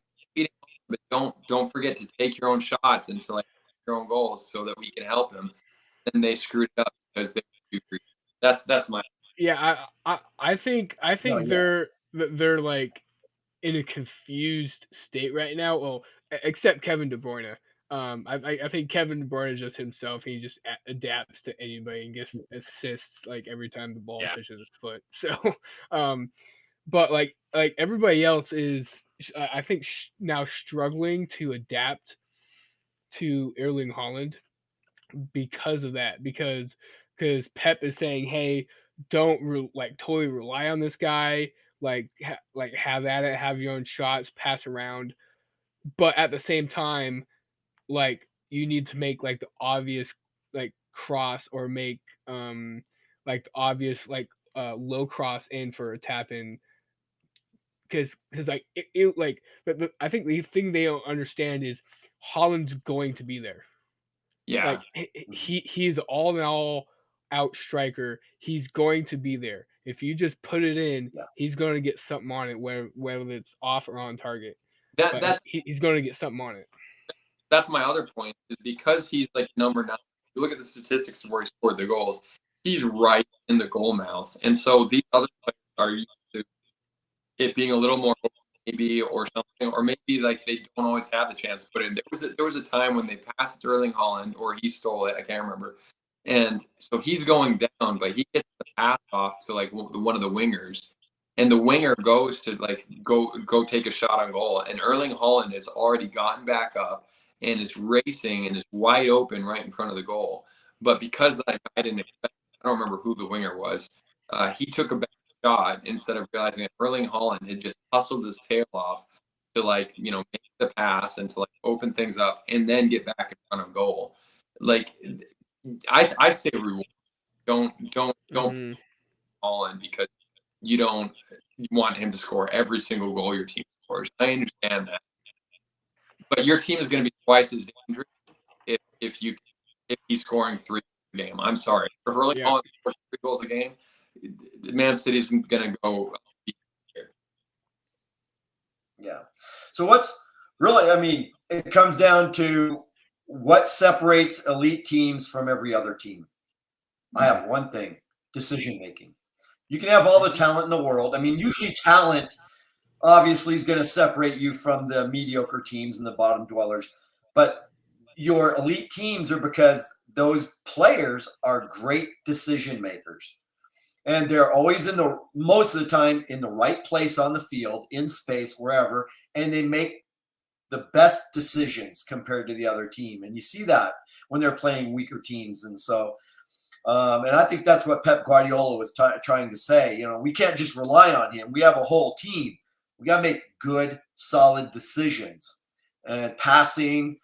but don't forget to take your own shots and to like your own goals so that we can help him. And they screwed it up because they were too greedy. That's my Yeah, I think No, yeah. they're like in a confused state right now. Well, except Kevin De Bruyne. I think Kevin De Bruyne is just himself. He just adapts to anybody and gets assists like every time the ball touches his foot. So, but like everybody else is, I think now struggling to adapt to Erling Haaland because of that. Because Pep is saying, hey, don't like totally rely on this guy. Like have at it, have your own shots, pass around, but at the same time, like you need to make like the obvious like cross or make like the obvious like low cross in for a tap in because like it like I think the thing they don't understand is Holland's going to be there. yeah. Like he's all in all out striker. He's going to be there. If you just put it in, Yeah. he's going to get something on it, whether it's off or on target. That But that's he's going to get something on it. that's my other point is because he's like number 9. You look at the statistics of where he scored the goals. He's right in the goal mouth, and so these other players are used to it being a little more maybe or something, or maybe like they don't always have the chance to put it in. There was a time when they passed Sterling Holland or he stole it. I can't remember. And so he's going down, but he gets the pass off to like one of the wingers, and the winger goes to like go take a shot on goal, and Erling Holland has already gotten back up and is racing and is wide open right in front of the goal. But because that guy didn't expect, I don't remember who the winger was. He took a shot instead of realizing that Erling Holland had just hustled his tail off to like make the pass and to like open things up and then get back in front of goal. Like I say reward. Don't Mm-hmm. Holland because you don't want him to score every single goal your team scores. I understand that, but your team is going to be twice as dangerous if he's scoring 3 a game. I'm sorry, if Erling Holland scores 3 goals a game, Man City's going to go. Yeah. So what's really, I mean, it comes down to what separates elite teams from every other team. I have one thing: decision making. You can have all the talent in the world. I mean, usually talent obviously is going to separate you from the mediocre teams and the bottom dwellers. But your elite teams are because those players are great decision makers. And they're always most of the time in the right place on the field, in space, wherever, and they make the best decisions compared to the other team. And you see that when they're playing weaker teams. And so, and I think that's what Pep Guardiola was trying to say. We can't just rely on him. We have a whole team. We got to make good, solid decisions, and passing,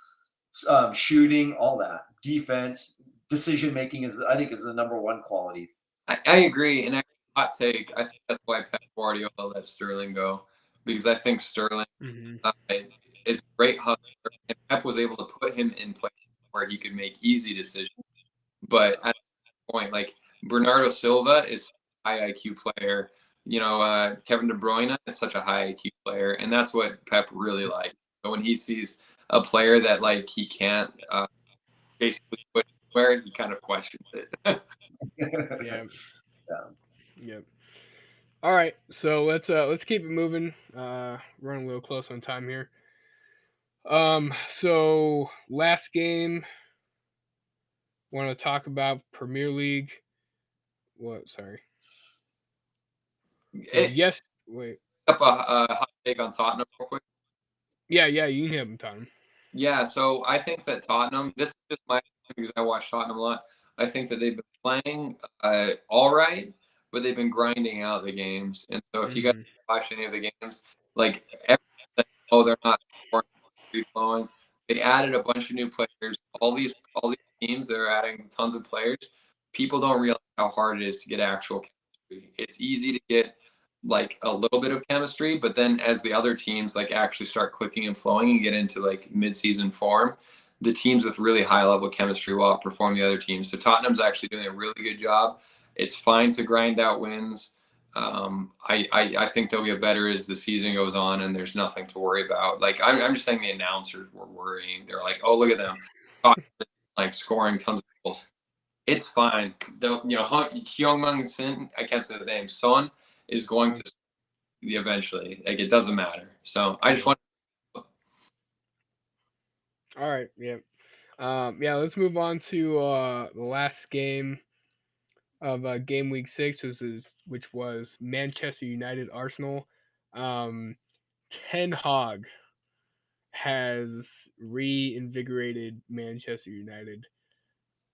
shooting, all that, defense, decision making I think is the number one quality. I agree, and hot take. I think that's why Pep Guardiola let Sterling go, because I think Sterling is a great hustler, and Pep was able to put him in place where he could make easy decisions. But at that point, like Bernardo Silva is a high IQ player. Kevin De Bruyne is such a high IQ player, and that's what Pep really likes. So when he sees a player that like he can't basically put anywhere, he kind of questions it. Yeah. Yep. All right, so let's keep it moving. Running a little close on time here. So last game, want to talk about Premier League. What? Sorry. So yes. Wait. Up a hot take on Tottenham real quick. Yeah, you can have them, Tom. Yeah, so I think that Tottenham. This is just my because I watch Tottenham a lot. I think that they've been playing all right, but they've been grinding out the games. And so if you guys watch any of the games, like everyone's saying, oh, they're not free flowing. They added a bunch of new players. All these teams that are adding tons of players. People don't realize how hard it is to get actual chemistry. It's easy to get like a little bit of chemistry, but then as the other teams like actually start clicking and flowing and get into like mid-season form, the teams with really high level chemistry will outperform the other teams. So Tottenham's actually doing a really good job. It's fine to grind out wins. I think they'll get better as the season goes on, and there's nothing to worry about. Like I'm just saying, the announcers were worrying. They're like, "Oh, look at them, like scoring tons of goals." It's fine. Hyung Sin, I can't say the name. Son is going to eventually. Like it doesn't matter. So I just want. All right. Yeah. Yeah. Let's move on to the last game of game week 6, which was Manchester United Arsenal. Um, Ten Hag has reinvigorated Manchester United,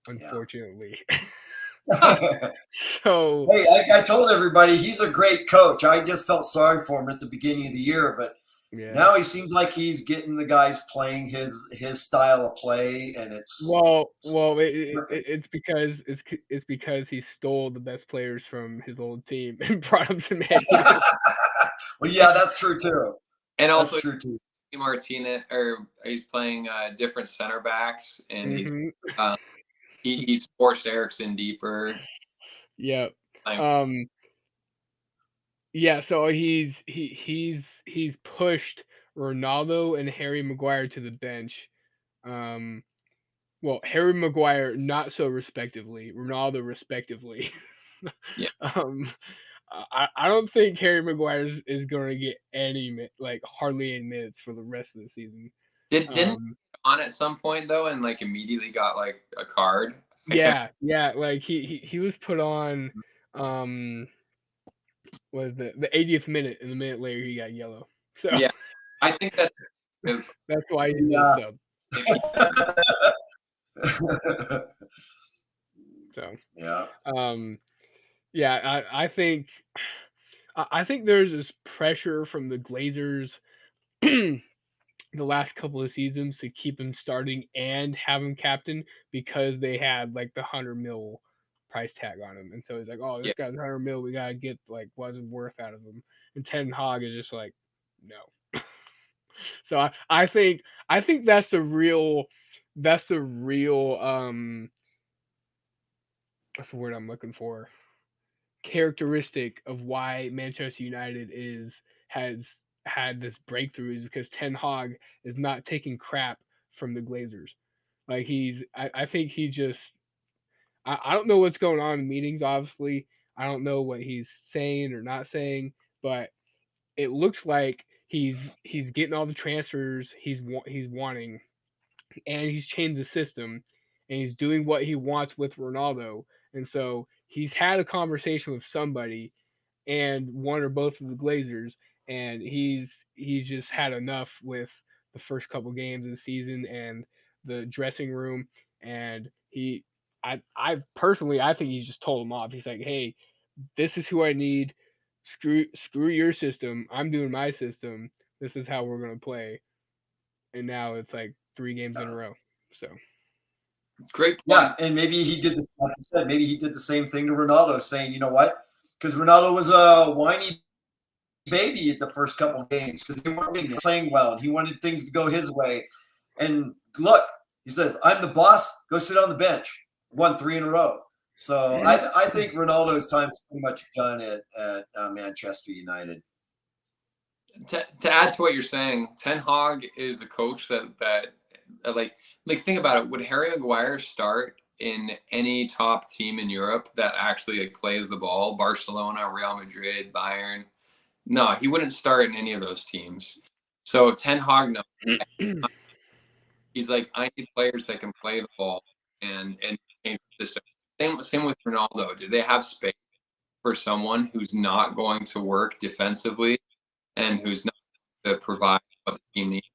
unfortunately. So Hey, I told everybody he's a great coach. I just felt sorry for him at the beginning of the year, but yeah. now he seems like he's getting the guys playing his style of play, and it's it's because he stole the best players from his old team and brought them to Man U. Well, yeah, that's true too. And also, that's true too. Martinez, or he's playing different center backs, and he's forced Ericsson deeper. Yeah. Yeah. So he's pushed Ronaldo and Harry Maguire to the bench. Well, Harry Maguire not so respectively, Ronaldo respectively. Yeah. I don't think Harry Maguire is going to get hardly any minutes for the rest of the season. Didn't on at some point though, and like immediately got like a card. Yeah, like he was put on was the 80th minute, and a minute later he got yellow. So yeah, I think that's why he's a sub. So yeah. Yeah, I think there's this pressure from the Glazers the last couple of seasons to keep him starting and have him captain, because they had like the 100 mil price tag on him, and so he's like, oh, this guy's 100 mil, we gotta get like what's worth out of him. And Ten Hag is just like, no. So I think that's the real what's the word I'm looking for, characteristic of why Manchester United has had this breakthrough, is because Ten Hag is not taking crap from the Glazers. Like I think he just, I don't know what's going on in meetings. Obviously, I don't know what he's saying or not saying, but it looks like he's getting all the transfers he's wanting, and he's changed the system, and he's doing what he wants with Ronaldo. And so he's had a conversation with somebody, and one or both of the Glazers, and he's just had enough with the first couple games of the season and the dressing room. And I personally, I think he's just told them off. He's like, hey, this is who I need. Screw your system. I'm doing my system. This is how we're gonna play. And now it's like 3 games in a row. So great point. Yeah, and maybe he did this. Like I said, maybe he did the same thing to Ronaldo, saying, you know what? Because Ronaldo was a whiny baby at the first couple of games because they weren't playing well, and he wanted things to go his way. And look, he says, "I'm the boss. Go sit on the bench." Won 3 in a row. So I think Ronaldo's time's pretty much done at Manchester United. To add to what you're saying, Ten Hag is a coach that like think about it. Would Harry Maguire start in any top team in Europe that actually like plays the ball? Barcelona, Real Madrid, Bayern? No, he wouldn't start in any of those teams. So Ten Hag knows. He's like, I need players that can play the ball and change the system. Same with Ronaldo. Do they have space for someone who's not going to work defensively and who's not to provide what the team needs?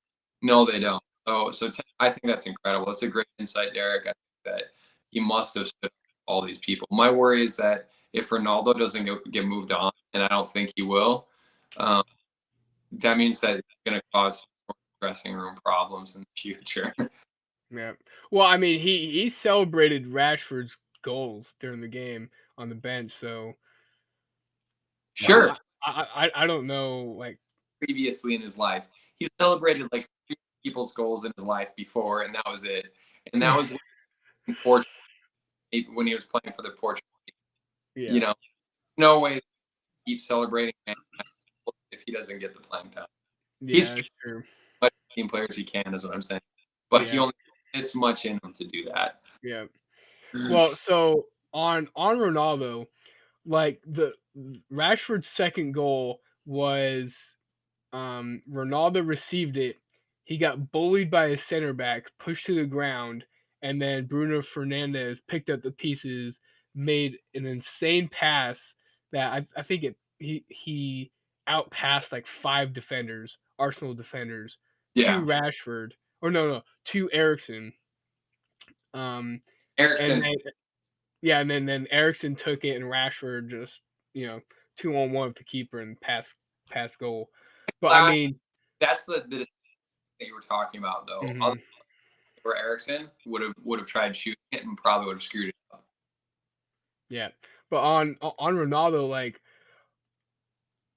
No, they don't. So I think that's incredible. That's a great insight, Derek. I think that he must have stood all these people. My worry is that if Ronaldo doesn't get moved on, and I don't think he will, um, that means that it's going to cause dressing room problems in the future. Yeah. Well, I mean, he celebrated Rashford's goals during the game on the bench, so Sure, I don't know, like, previously in his life, he celebrated like three people's goals in his life before, and that was it. And that was in Portugal when he was playing for the Portugal. You yeah, know, no way to keep celebrating if he doesn't get the playing time. He's yeah, that's true. much team player as he can, is what I'm saying. But he Yeah, only has this much in him to do that. yeah. Well, so on Ronaldo, like the Rashford's second goal was Ronaldo received it. He got bullied by his center back, pushed to the ground, and then Bruno Fernandes picked up the pieces, made an insane pass that I think he outpassed like five defenders, Arsenal defenders, to Yeah, Rashford, or no, to Ericsson. Um, and Erickson. then yeah, and then Ericsson took it, and Rashford just, 2-on-1 with the keeper and pass goal. But I mean, That's the that you were talking about, though. mhm, Or Erickson would have tried shooting it and probably would have screwed it up. yeah. But on Ronaldo, like,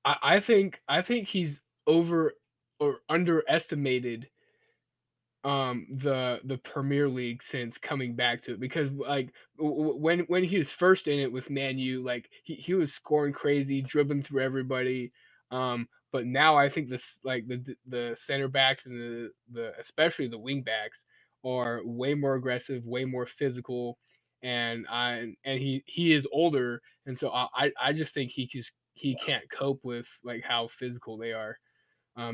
I think he's over or underestimated the Premier League since coming back to it, because like when he was first in it with Man U, like he was scoring crazy, dribbling through everybody. But now I think the center backs and the especially the wing backs are way more aggressive, way more physical, and he is older, and so I just think he can't cope with like how physical they are,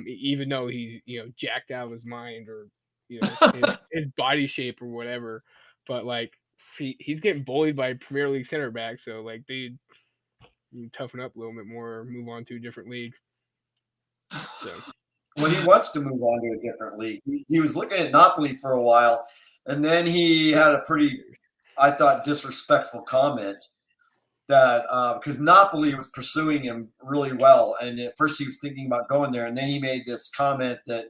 even though he's jacked out of his mind, or his body shape or whatever. But like he's getting bullied by Premier League center back, so like they toughen up a little bit more, or move on to a different league. So Well, he wants to move on to a different league. He was looking at Napoli for a while, and then he had a pretty, I thought, disrespectful comment that because Napoli was pursuing him really well, and at first he was thinking about going there, and then he made this comment that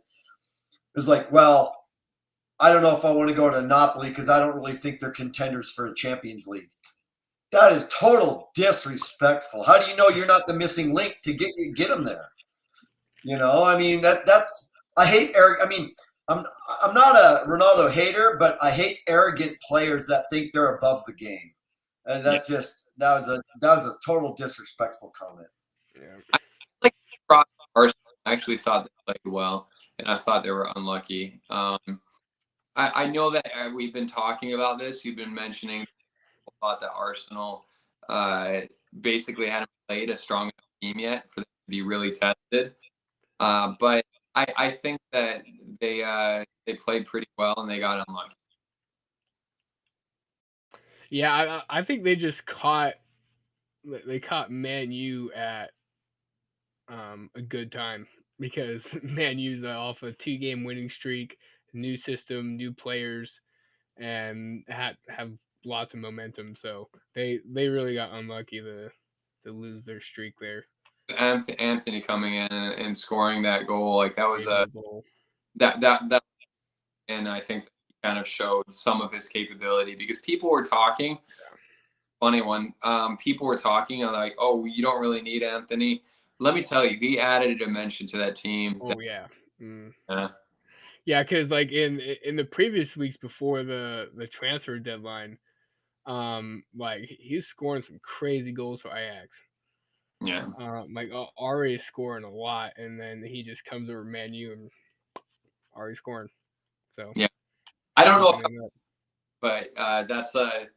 was like, "Well, I don't know if I want to go to Napoli because I don't really think they're contenders for a Champions League." That is total disrespectful. How do you know you're not the missing link to get them there? I mean that's I hate Eric. I mean, I'm I'm not a Ronaldo hater, but I hate arrogant players that think they're above the game. And Yeah, that was a total disrespectful comment. yeah, I like Arsenal. I actually thought they played well, and I thought they were unlucky. I know that we've been talking about this. You've been mentioning a lot that Arsenal uh, basically hadn't played a strong enough team yet for them to be really tested. But I think that they played pretty well and they got unlucky. yeah. I think they caught Man U at a good time, because Man U's off a 2-game winning streak, new system, new players, and have lots of momentum. So they really got unlucky to lose their streak there. Anthony coming in and scoring that goal, like that was a Beautiful goal. that and I think that he kind of showed some of his capability because people were talking. Funny one. People were talking like, "Oh, you don't really need Anthony." Let me tell you, he added a dimension to that team. Oh yeah. Mm. Uh, Yeah, because like in the previous weeks before the transfer deadline, like he's scoring some crazy goals for Ajax. yeah, Like already scoring a lot, and then he just comes over Man U and already scoring. So yeah. I don't know if, keeping it up. but that's a.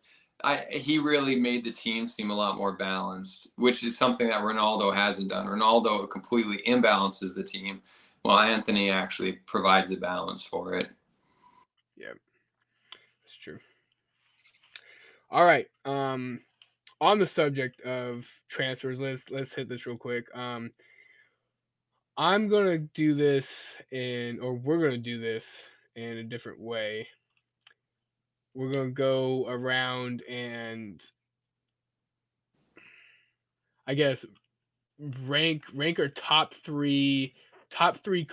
He really made the team seem a lot more balanced, which is something that Ronaldo hasn't done. Ronaldo completely imbalances the team, while Anthony actually provides a balance for it. Yeah, it's true. All right. On the subject of transfers, let's hit this real quick. I'm gonna do this or we're gonna do this in a different way. we're gonna go around and I guess rank our top three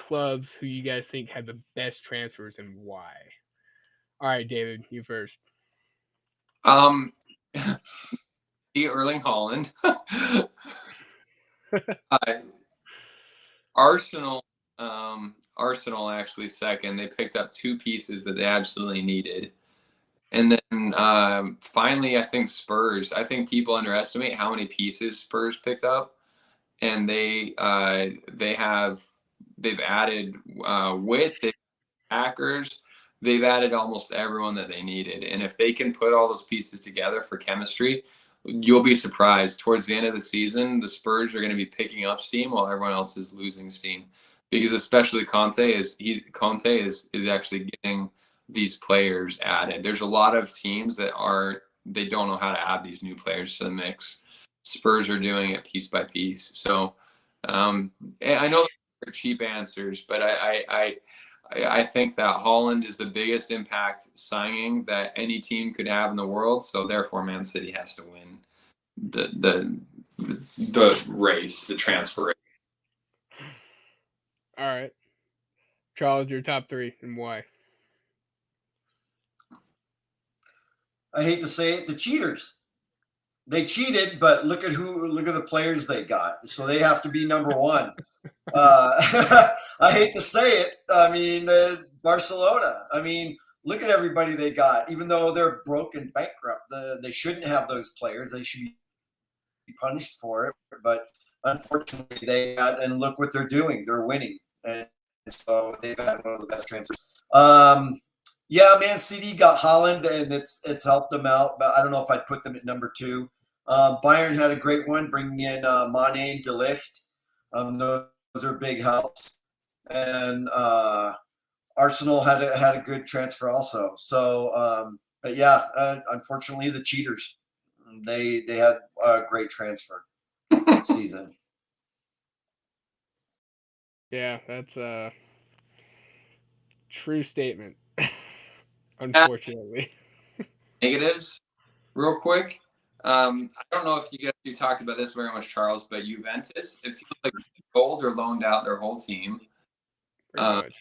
clubs who you guys think had the best transfers and why. All right, David, you first. Erling Haaland. Arsenal, Arsenal actually second. They picked up two pieces that they absolutely needed. And then finally, I think Spurs. I think people underestimate how many pieces Spurs picked up, and they've added width, hackers. They've added almost everyone that they needed, and if they can put all those pieces together for chemistry, you'll be surprised. Towards the end of the season, the Spurs are going to be picking up steam while everyone else is losing steam, because especially Conte is actually getting these players added. There's a lot of teams that they don't know how to add these new players to the mix. Spurs are doing it piece by piece. So I know they're cheap answers, but I think that Holland is the biggest impact signing that any team could have in the world. So therefore, Man City has to win the race, the transfer race. All right, Charles, your top three and why. I hate to say it, the cheaters. They cheated, but look at the players they got. So they have to be number one. I hate to say it. I mean, Barcelona. I mean, look at everybody they got. Even though they're broke and bankrupt, they shouldn't have those players. They should be punished for it. But unfortunately, they got, and look what they're doing. They're winning, and so they've had one of the best transfers. Yeah, Man City got Holland, and it's helped them out. But I don't know if I'd put them at number two. Bayern had a great one, bringing in Mane and De Ligt. Those are big helps, and Arsenal had a good transfer also. So, but yeah, unfortunately, the cheaters they had a great transfer season. Yeah, that's a true statement. Unfortunately. Negatives, real quick. I don't know if you talked about this very much, Charles, but Juventus, it feels like they sold or loaned out their whole team. Pretty much.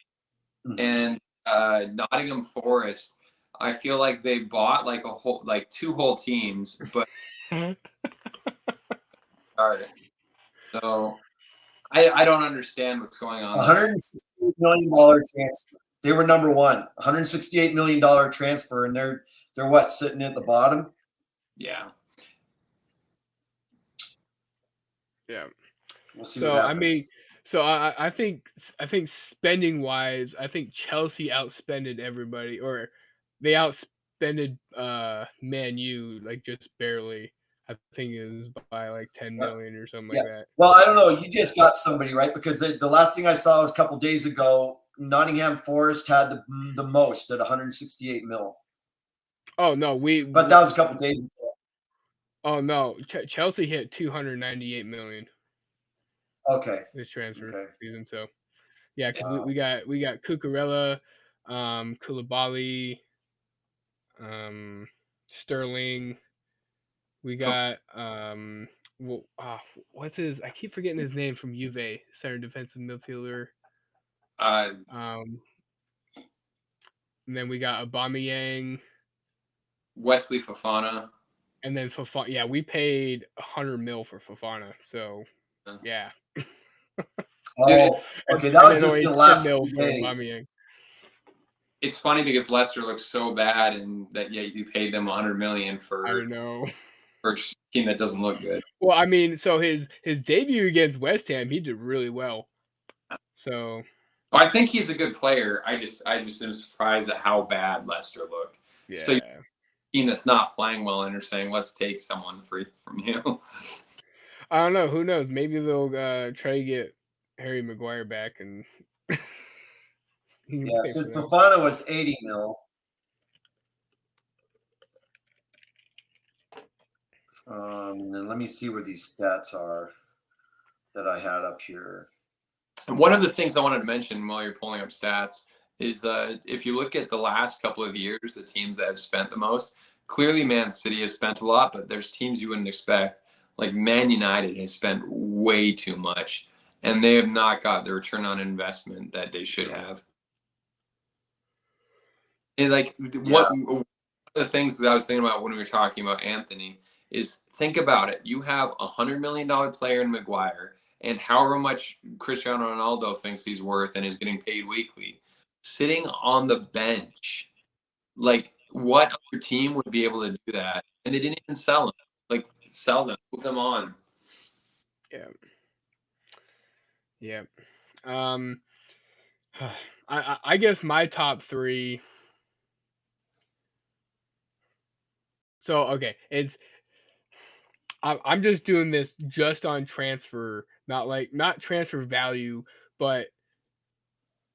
And Nottingham Forest, I feel like they bought two whole teams, but started. So I don't understand what's going on. $168 million transfer. They were number one. $168 million transfer, and they're what, sitting at the bottom? Yeah. Yeah. We'll see So what happens. I mean, so I think spending wise, I think Chelsea outspended everybody, or they outspended Man U like just barely. I think it was by like 10 million or something Yeah. like that. Well, I don't know. You just got somebody, right? Because the last thing I saw was a couple days ago. Nottingham Forest had the most at 168 mil. Oh no, But that was a couple days ago. Oh no, Chelsea hit 298 million Okay. this transfer Okay. season. So yeah, because we got Cucurella, Koulibaly, Sterling. We got what's his? I keep forgetting his name from Juve, center defensive midfielder. Um, and then we got Aubameyang, Wesley Fofana, and then Fofana. Yeah, we paid 100 mil for Fofana. So yeah. Oh, okay. That was just the last few days. It's funny because Leicester looks so bad, and that you paid them 100 million for. I know. For a team that doesn't look good. Well, I mean, so his debut against West Ham, he did really well. So. Well, I think he's a good player. I just am surprised at how bad Leicester look. Yeah. So team that's not playing well and are saying, let's take someone free from you. I don't know. Who knows? Maybe they'll try to get Harry Maguire back and. Yeah, so Fofana was 80 mil. And then let me see where these stats are that I had up here. And one of the things I wanted to mention while you're pulling up stats is if you look at the last couple of years, the teams that have spent the most, clearly Man City has spent a lot, but there's teams you wouldn't expect. Like Man United has spent way too much, and they have not got the return on investment that they should have. And like what the things that I was thinking about when we were talking about Anthony is think about it. You have $100 million player in Maguire, and however much Cristiano Ronaldo thinks he's worth and is getting paid weekly, sitting on the bench. Like, what other team would be able to do that? And they didn't even sell them. Like, sell them, move them on. Yeah. Yeah. Um, I guess my top three. So okay, I'm just doing this just on transfer, not transfer value, but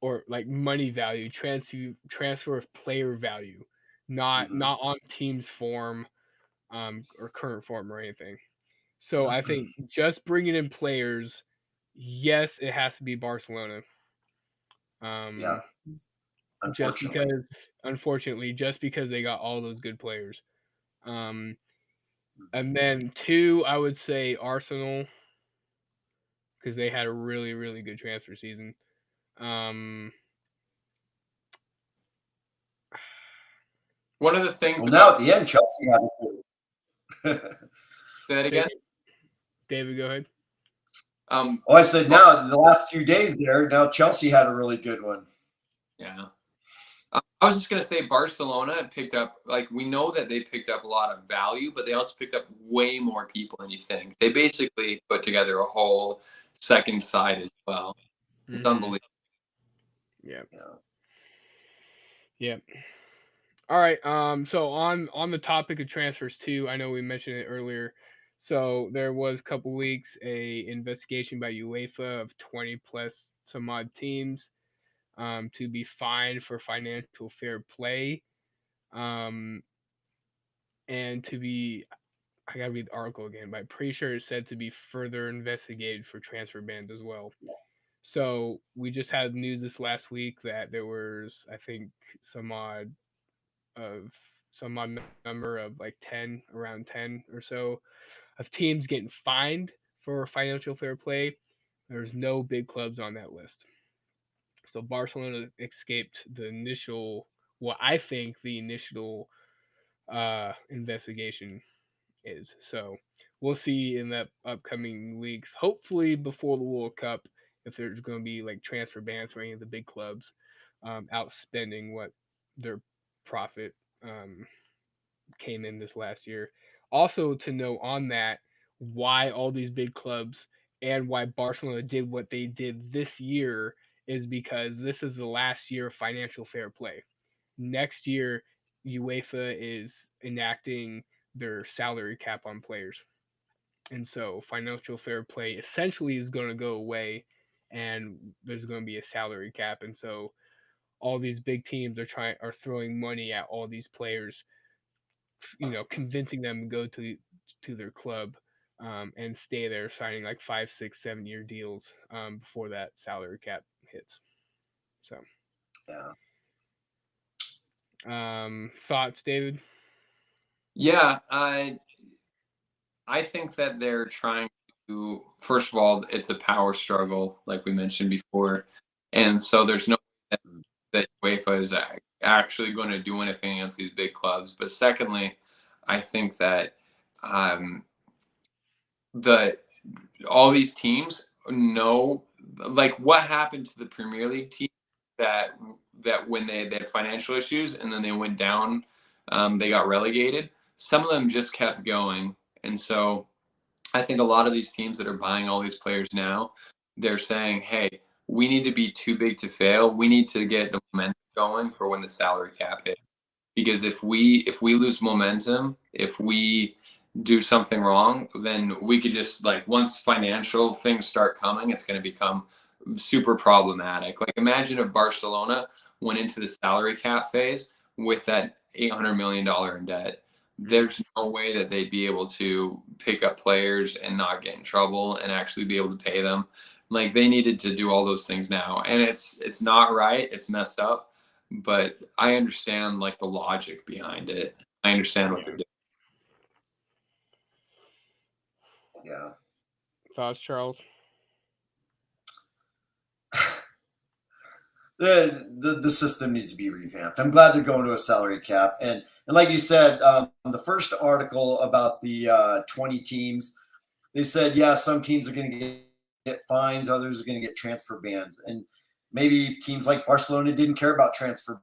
or like money value, transfer of player value, not on team's form, or current form or anything. So I think just bringing in players, yes, it has to be Barcelona. Yeah, Um, just unfortunately. because, unfortunately, just because they got all those good players. Um, and then two, I would say Arsenal because they had a really, really good transfer season. Um, One of the things Well, now about at the end, Chelsea had it. say that again. David, David, go ahead. Um, Oh, I said now the last few days there. Now Chelsea had a really good one. yeah. I was just gonna say Barcelona picked up, like, we know that they picked up a lot of value, but they also picked up way more people than you think. They basically put together a whole second side as well. It's unbelievable. Yeah. Yeah. Yeah. All right. So on the topic of transfers too, I know we mentioned it earlier. So there was a couple weeks a investigation by UEFA of 20 plus some odd teams, to be fined for financial fair play, um, and to be, I gotta read the article again, but I'm pretty sure it said to be further investigated for transfer bans as well. So we just had news this last week that there was, I think, some odd of some odd number of like 10, around 10 or so, of teams getting fined for financial fair play. There's no big clubs on that list. So Barcelona escaped the initial, what I think the initial investigation is. So we'll see in the upcoming weeks, hopefully before the World Cup, if there's going to be like transfer bans for any of the big clubs, outspending what their profit, came in this last year. Also to know on that, why all these big clubs and why Barcelona did what they did this year is because this is the last year of financial fair play. Next year, UEFA is enacting their salary cap on players. And so financial fair play essentially is going to go away, and there's going to be a salary cap. And so all these big teams are throwing money at all these players, convincing them to go to their club, and stay there, signing like 5, 6, 7 year deals, before that salary cap hits. So, Yeah. thoughts, David? Yeah, I think that they're trying to, first of all, it's a power struggle, like we mentioned before. And so there's no way that UEFA is actually going to do anything against these big clubs. But secondly, I think that um, the all these teams know, like, what happened to the Premier League team that when they had financial issues and then they went down, they got relegated. Some of them just kept going, and so I think a lot of these teams that are buying all these players now, they're saying, "Hey, we need to be too big to fail. We need to get the momentum going for when the salary cap hits." Because if we lose momentum, if we do something wrong, then we could just, like, once financial things start coming, it's going to become super problematic. Like, imagine if Barcelona went into the salary cap phase with that $800 million in debt. There's no way that they'd be able to pick up players and not get in trouble and actually be able to pay them. Like, they needed to do all those things now, and it's not right. It's messed up. but I understand like the logic behind it. I understand what they're doing. Yeah. Thoughts, Charles? The system needs to be revamped. I'm glad they're going to a salary cap, and like you said, the first article about the 20 teams, they said, yeah, some teams are going to get fines, others are going to get transfer bans, and maybe teams like Barcelona didn't care about transfer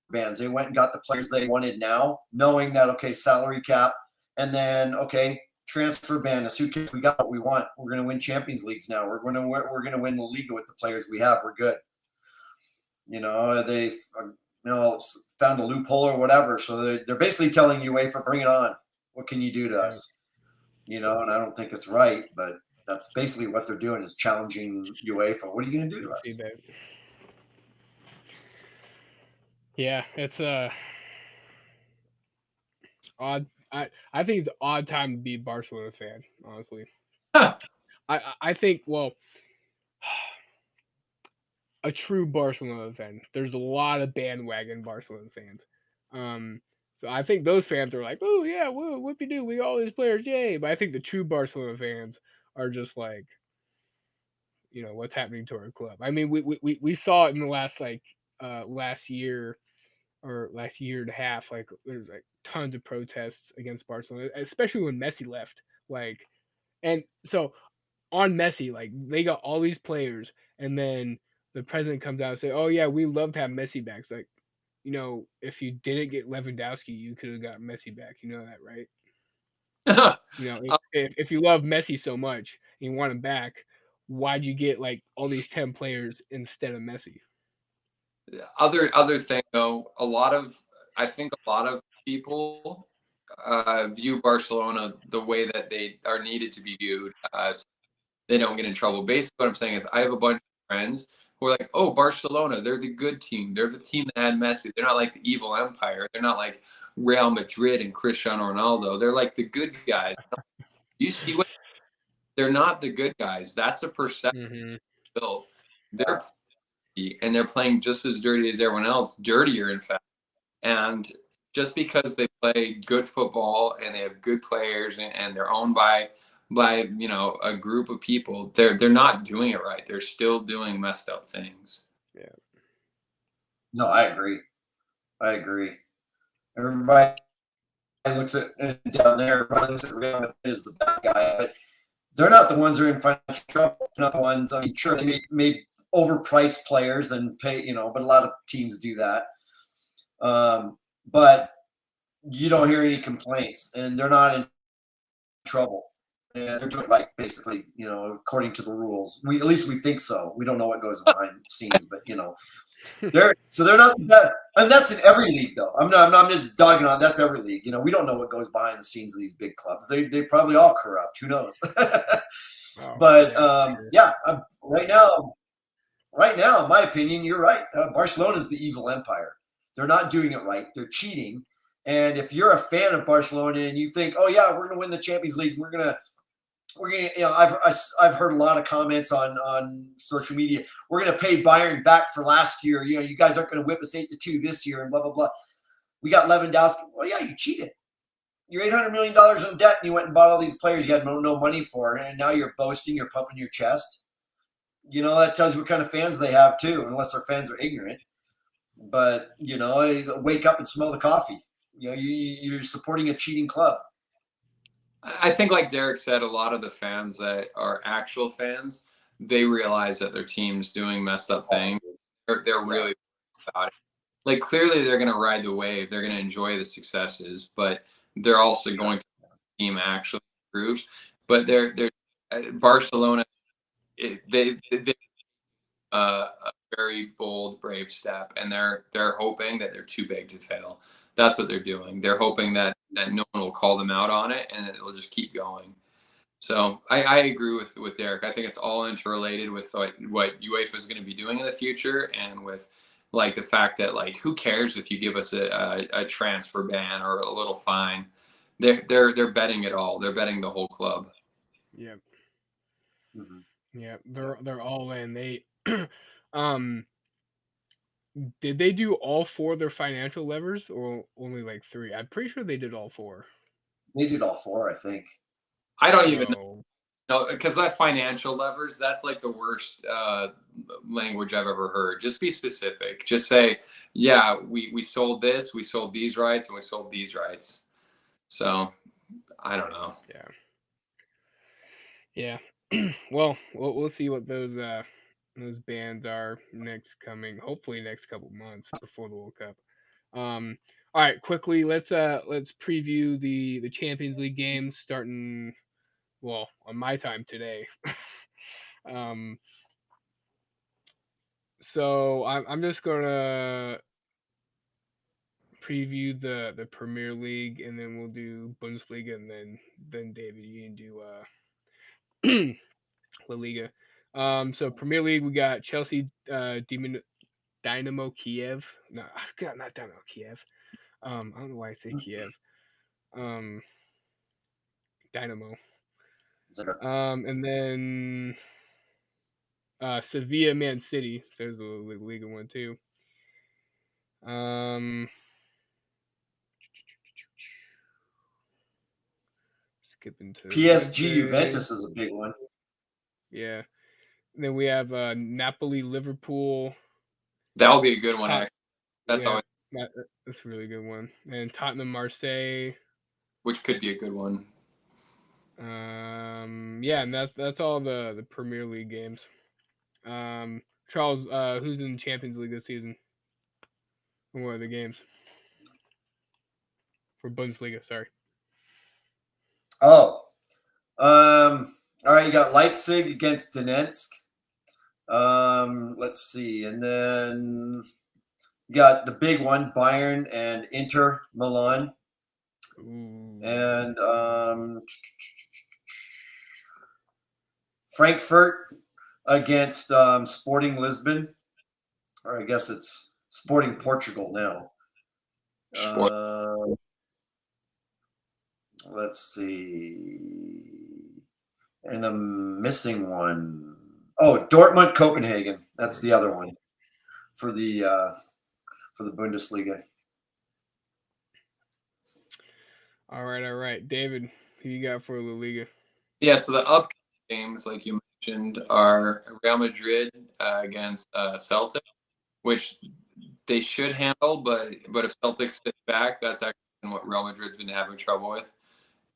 bans. They went and got the players they wanted now, knowing that okay, salary cap, and then okay, transfer ban. As soon as we got what we want, we're going to win Champions Leagues now. We're going to win La Liga with the players we have. We're good. They found a loophole or whatever. So they're basically telling UEFA, bring it on. What can you do to us? And I don't think it's right, but that's basically what they're doing is challenging UEFA. What are you going to do to See us? that? Yeah, it's odd. I think it's an odd time to be a Barcelona fan. Honestly, I think a true Barcelona fan. There's a lot of bandwagon Barcelona fans. Um, so I think those fans are like, oh yeah, whoa, whoopie doo, we got all these players, yay! But I think the true Barcelona fans are just like, what's happening to our club. I mean, we saw it in the last year or last year and a half. Like there's like tons of protests against Barcelona, especially when Messi left. Like, and so on Messi, like they got all these players, and then the president comes out and say, "Oh yeah, we love to have Messi back." It's like, if you didn't get Lewandowski, you could have got Messi back. You know that, right? If you love Messi so much and you want him back, why'd you get like all these 10 players instead of Messi? Other thing though, I think a lot of people view Barcelona the way that they are needed to be viewed. So they don't get in trouble. Basically, what I'm saying is, I have a bunch of friends who are like, "Oh, Barcelona, they're the good team. They're the team that had Messi. They're not like the evil empire. They're not like Real Madrid and Cristiano Ronaldo. They're like the good guys." You see what? They're not the good guys. That's a perception Hmm. built. They're Yeah. and they're playing just as dirty as everyone else, dirtier in fact. And just because they play good football and they have good players and they're owned by a group of people, they're not doing it right. They're still doing messed up things. Yeah. No, I agree. I agree. Everybody looks at down there. Everybody looks at Real Madrid as the bad guy, but they're not the ones who are in financial trouble. They're not the ones. I mean, sure, they may overprice players and pay, but a lot of teams do that. But you don't hear any complaints, and they're not in trouble. And they're doing it right, basically, according to the rules. At least we think so. We don't know what goes behind the scenes, but they're not the bad. And that's in every league, though. I'm not just dogging on. That's every league. We don't know what goes behind the scenes of these big clubs. They probably all corrupt. Who knows? Oh But yeah, for sure. yeah, right now, in my opinion, you're right. Barcelona is the evil empire. They're not doing it right. They're cheating. And if you're a fan of Barcelona and you think, oh yeah, we're going to win the Champions League, we're gonna, I've heard a lot of comments on social media. We're gonna pay Bayern back for last year. You guys aren't gonna whip us 8-2 this year, and blah blah blah. We got Lewandowski. Well, yeah, you cheated. You're $800 million in debt, and you went and bought all these players you had no money for, and now you're boasting, you're pumping your chest. That tells you what kind of fans they have too, unless their fans are ignorant. But wake up and smell the coffee. You're supporting a cheating club. I think, like Derek said, a lot of the fans that are actual fans, they realize that their team's doing messed up things. They're Yeah. really about it. Like clearly, they're going to ride the wave. They're going to enjoy the successes, but they're also going to team actually improves. But they're Barcelona. They a very bold, brave step, and they're hoping that they're too big to fail. That's what they're doing. They're hoping that no one will call them out on it, and it will just keep going. So I agree with Eric. I think it's all interrelated with what UEFA is going to be doing in the future, and with like the fact that like who cares if you give us a transfer ban or a little fine? They're betting it all. They're betting the whole club. Yeah, Mm-hmm. yeah. They're all in. They, um, did they do all four of their financial levers or only like three? I'm pretty sure they did all four. They did all four, I think. I don't even Oh, know because that financial levers, that's like the worst language I've ever heard. Just be specific. Just say, yeah, we sold this, we sold these rights, and we sold these rights. So I don't know. yeah, yeah. Well, we'll see what those bands are next coming. Hopefully next couple months before the World Cup. All right, quickly let's preview the Champions League games starting well on my time today. um, so I'm just gonna preview the Premier League and then we'll do Bundesliga and then David you can do La Liga. So Premier League we got Chelsea Dynamo Kiev. No, not Dynamo Kiev. I don't know why I say Kiev. Um, Dynamo. Is it a And then Sevilla Man City. There's a Liga one too. Um, skipping to PSG Wednesday. Juventus is a big one. Yeah. And then we have Napoli Liverpool. That'll be a good one. Tot- Actually, that's yeah, always, that's a really good one. And Tottenham Marseille. which could be a good one. Yeah, and that's all the Premier League games. Charles, who's in Champions League this season? And what are the games for Bundesliga? Sorry. Oh, all right. You got Leipzig against Donetsk. Let's see, and then you got the big one, Bayern and Inter Milan, Ooh. and Frankfurt against Sporting Lisbon, or I guess it's Sporting Portugal now. Sport. Let's see. And I'm missing one. Oh, Dortmund, Copenhagen. That's the other one for the Bundesliga. All right. David, who you got for La Liga? Yeah. So the upcoming games, like you mentioned, are Real Madrid against Celtic, which they should handle, but if Celtics sit back, that's actually what Real Madrid's been having trouble with.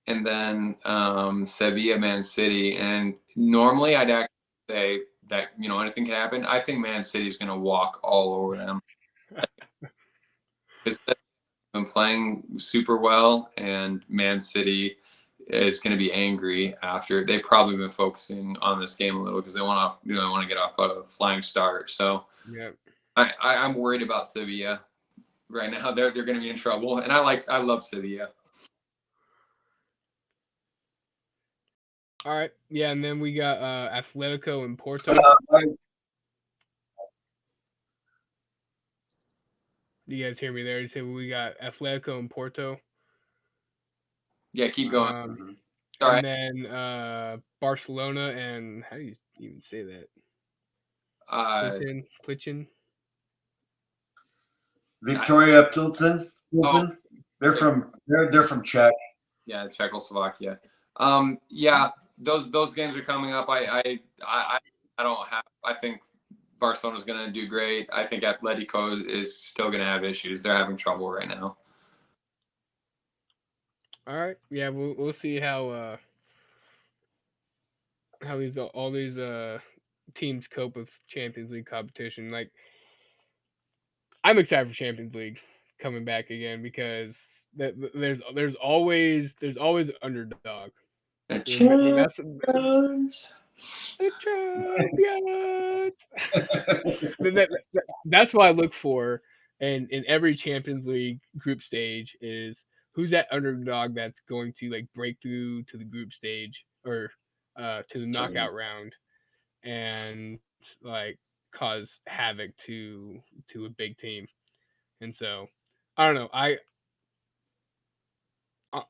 And then Sevilla, Man City, and normally I'd actually say that anything can happen. I think Man City's going to walk all over them because they've been playing super well, and Man City is going to be angry after they've probably been focusing on this game a little because they want to get off a flying start. So Yep. I'm worried about Sevilla right now. They're going to be in trouble, and I love Sevilla. All right. Yeah, and then we got Atletico and Porto. Do you guys hear me there? You say we got Atletico and Porto. Yeah, keep going. Um, Sorry. and then Barcelona and how do you even say that? Plitchen. Victoria Pilsen. Oh, They're from Czech. yeah, Czechoslovakia. Yeah, those games are coming up. I don't have. I think Barcelona's going to do great. I think Atletico is still going to have issues. They're having trouble right now. All right. Yeah, we'll see how all these teams cope with Champions League competition. Like I'm excited for Champions League coming back again because there's always underdog. The That's champions. the champions. That's what I look for in every Champions League group stage is who's that underdog that's going to like break through to the group stage or to the knockout round and like cause havoc to a big team. And so I don't know. I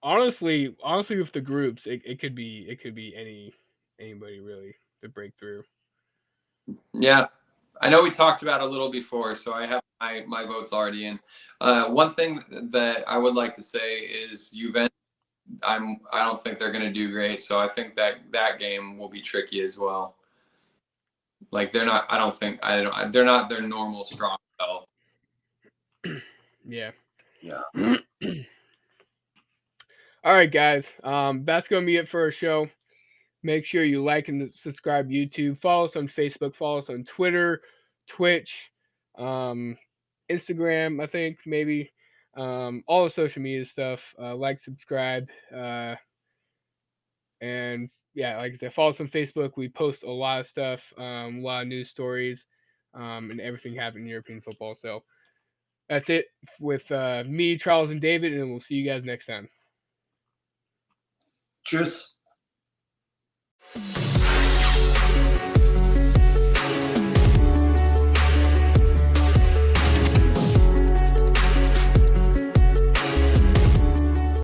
honestly with the groups it could be anybody really to break through. Yeah, I know we talked about it a little before, so I have my votes already in. One thing that I would like to say is Juventus. I don't think they're going to do great, so I think that game will be tricky as well. Like they're not. I don't think. I don't. They're not their normal strong self. Yeah. Yeah. All right, guys. That's gonna be it for our show. Make sure you like and subscribe to YouTube. Follow us on Facebook. Follow us on Twitter, Twitch, Instagram. I think maybe all the social media stuff. Like, subscribe, and yeah, like I said, follow us on Facebook. We post a lot of stuff, a lot of news stories, and everything happening in European football. So that's it with me, Charles, and David, and we'll see you guys next time. Tschüss.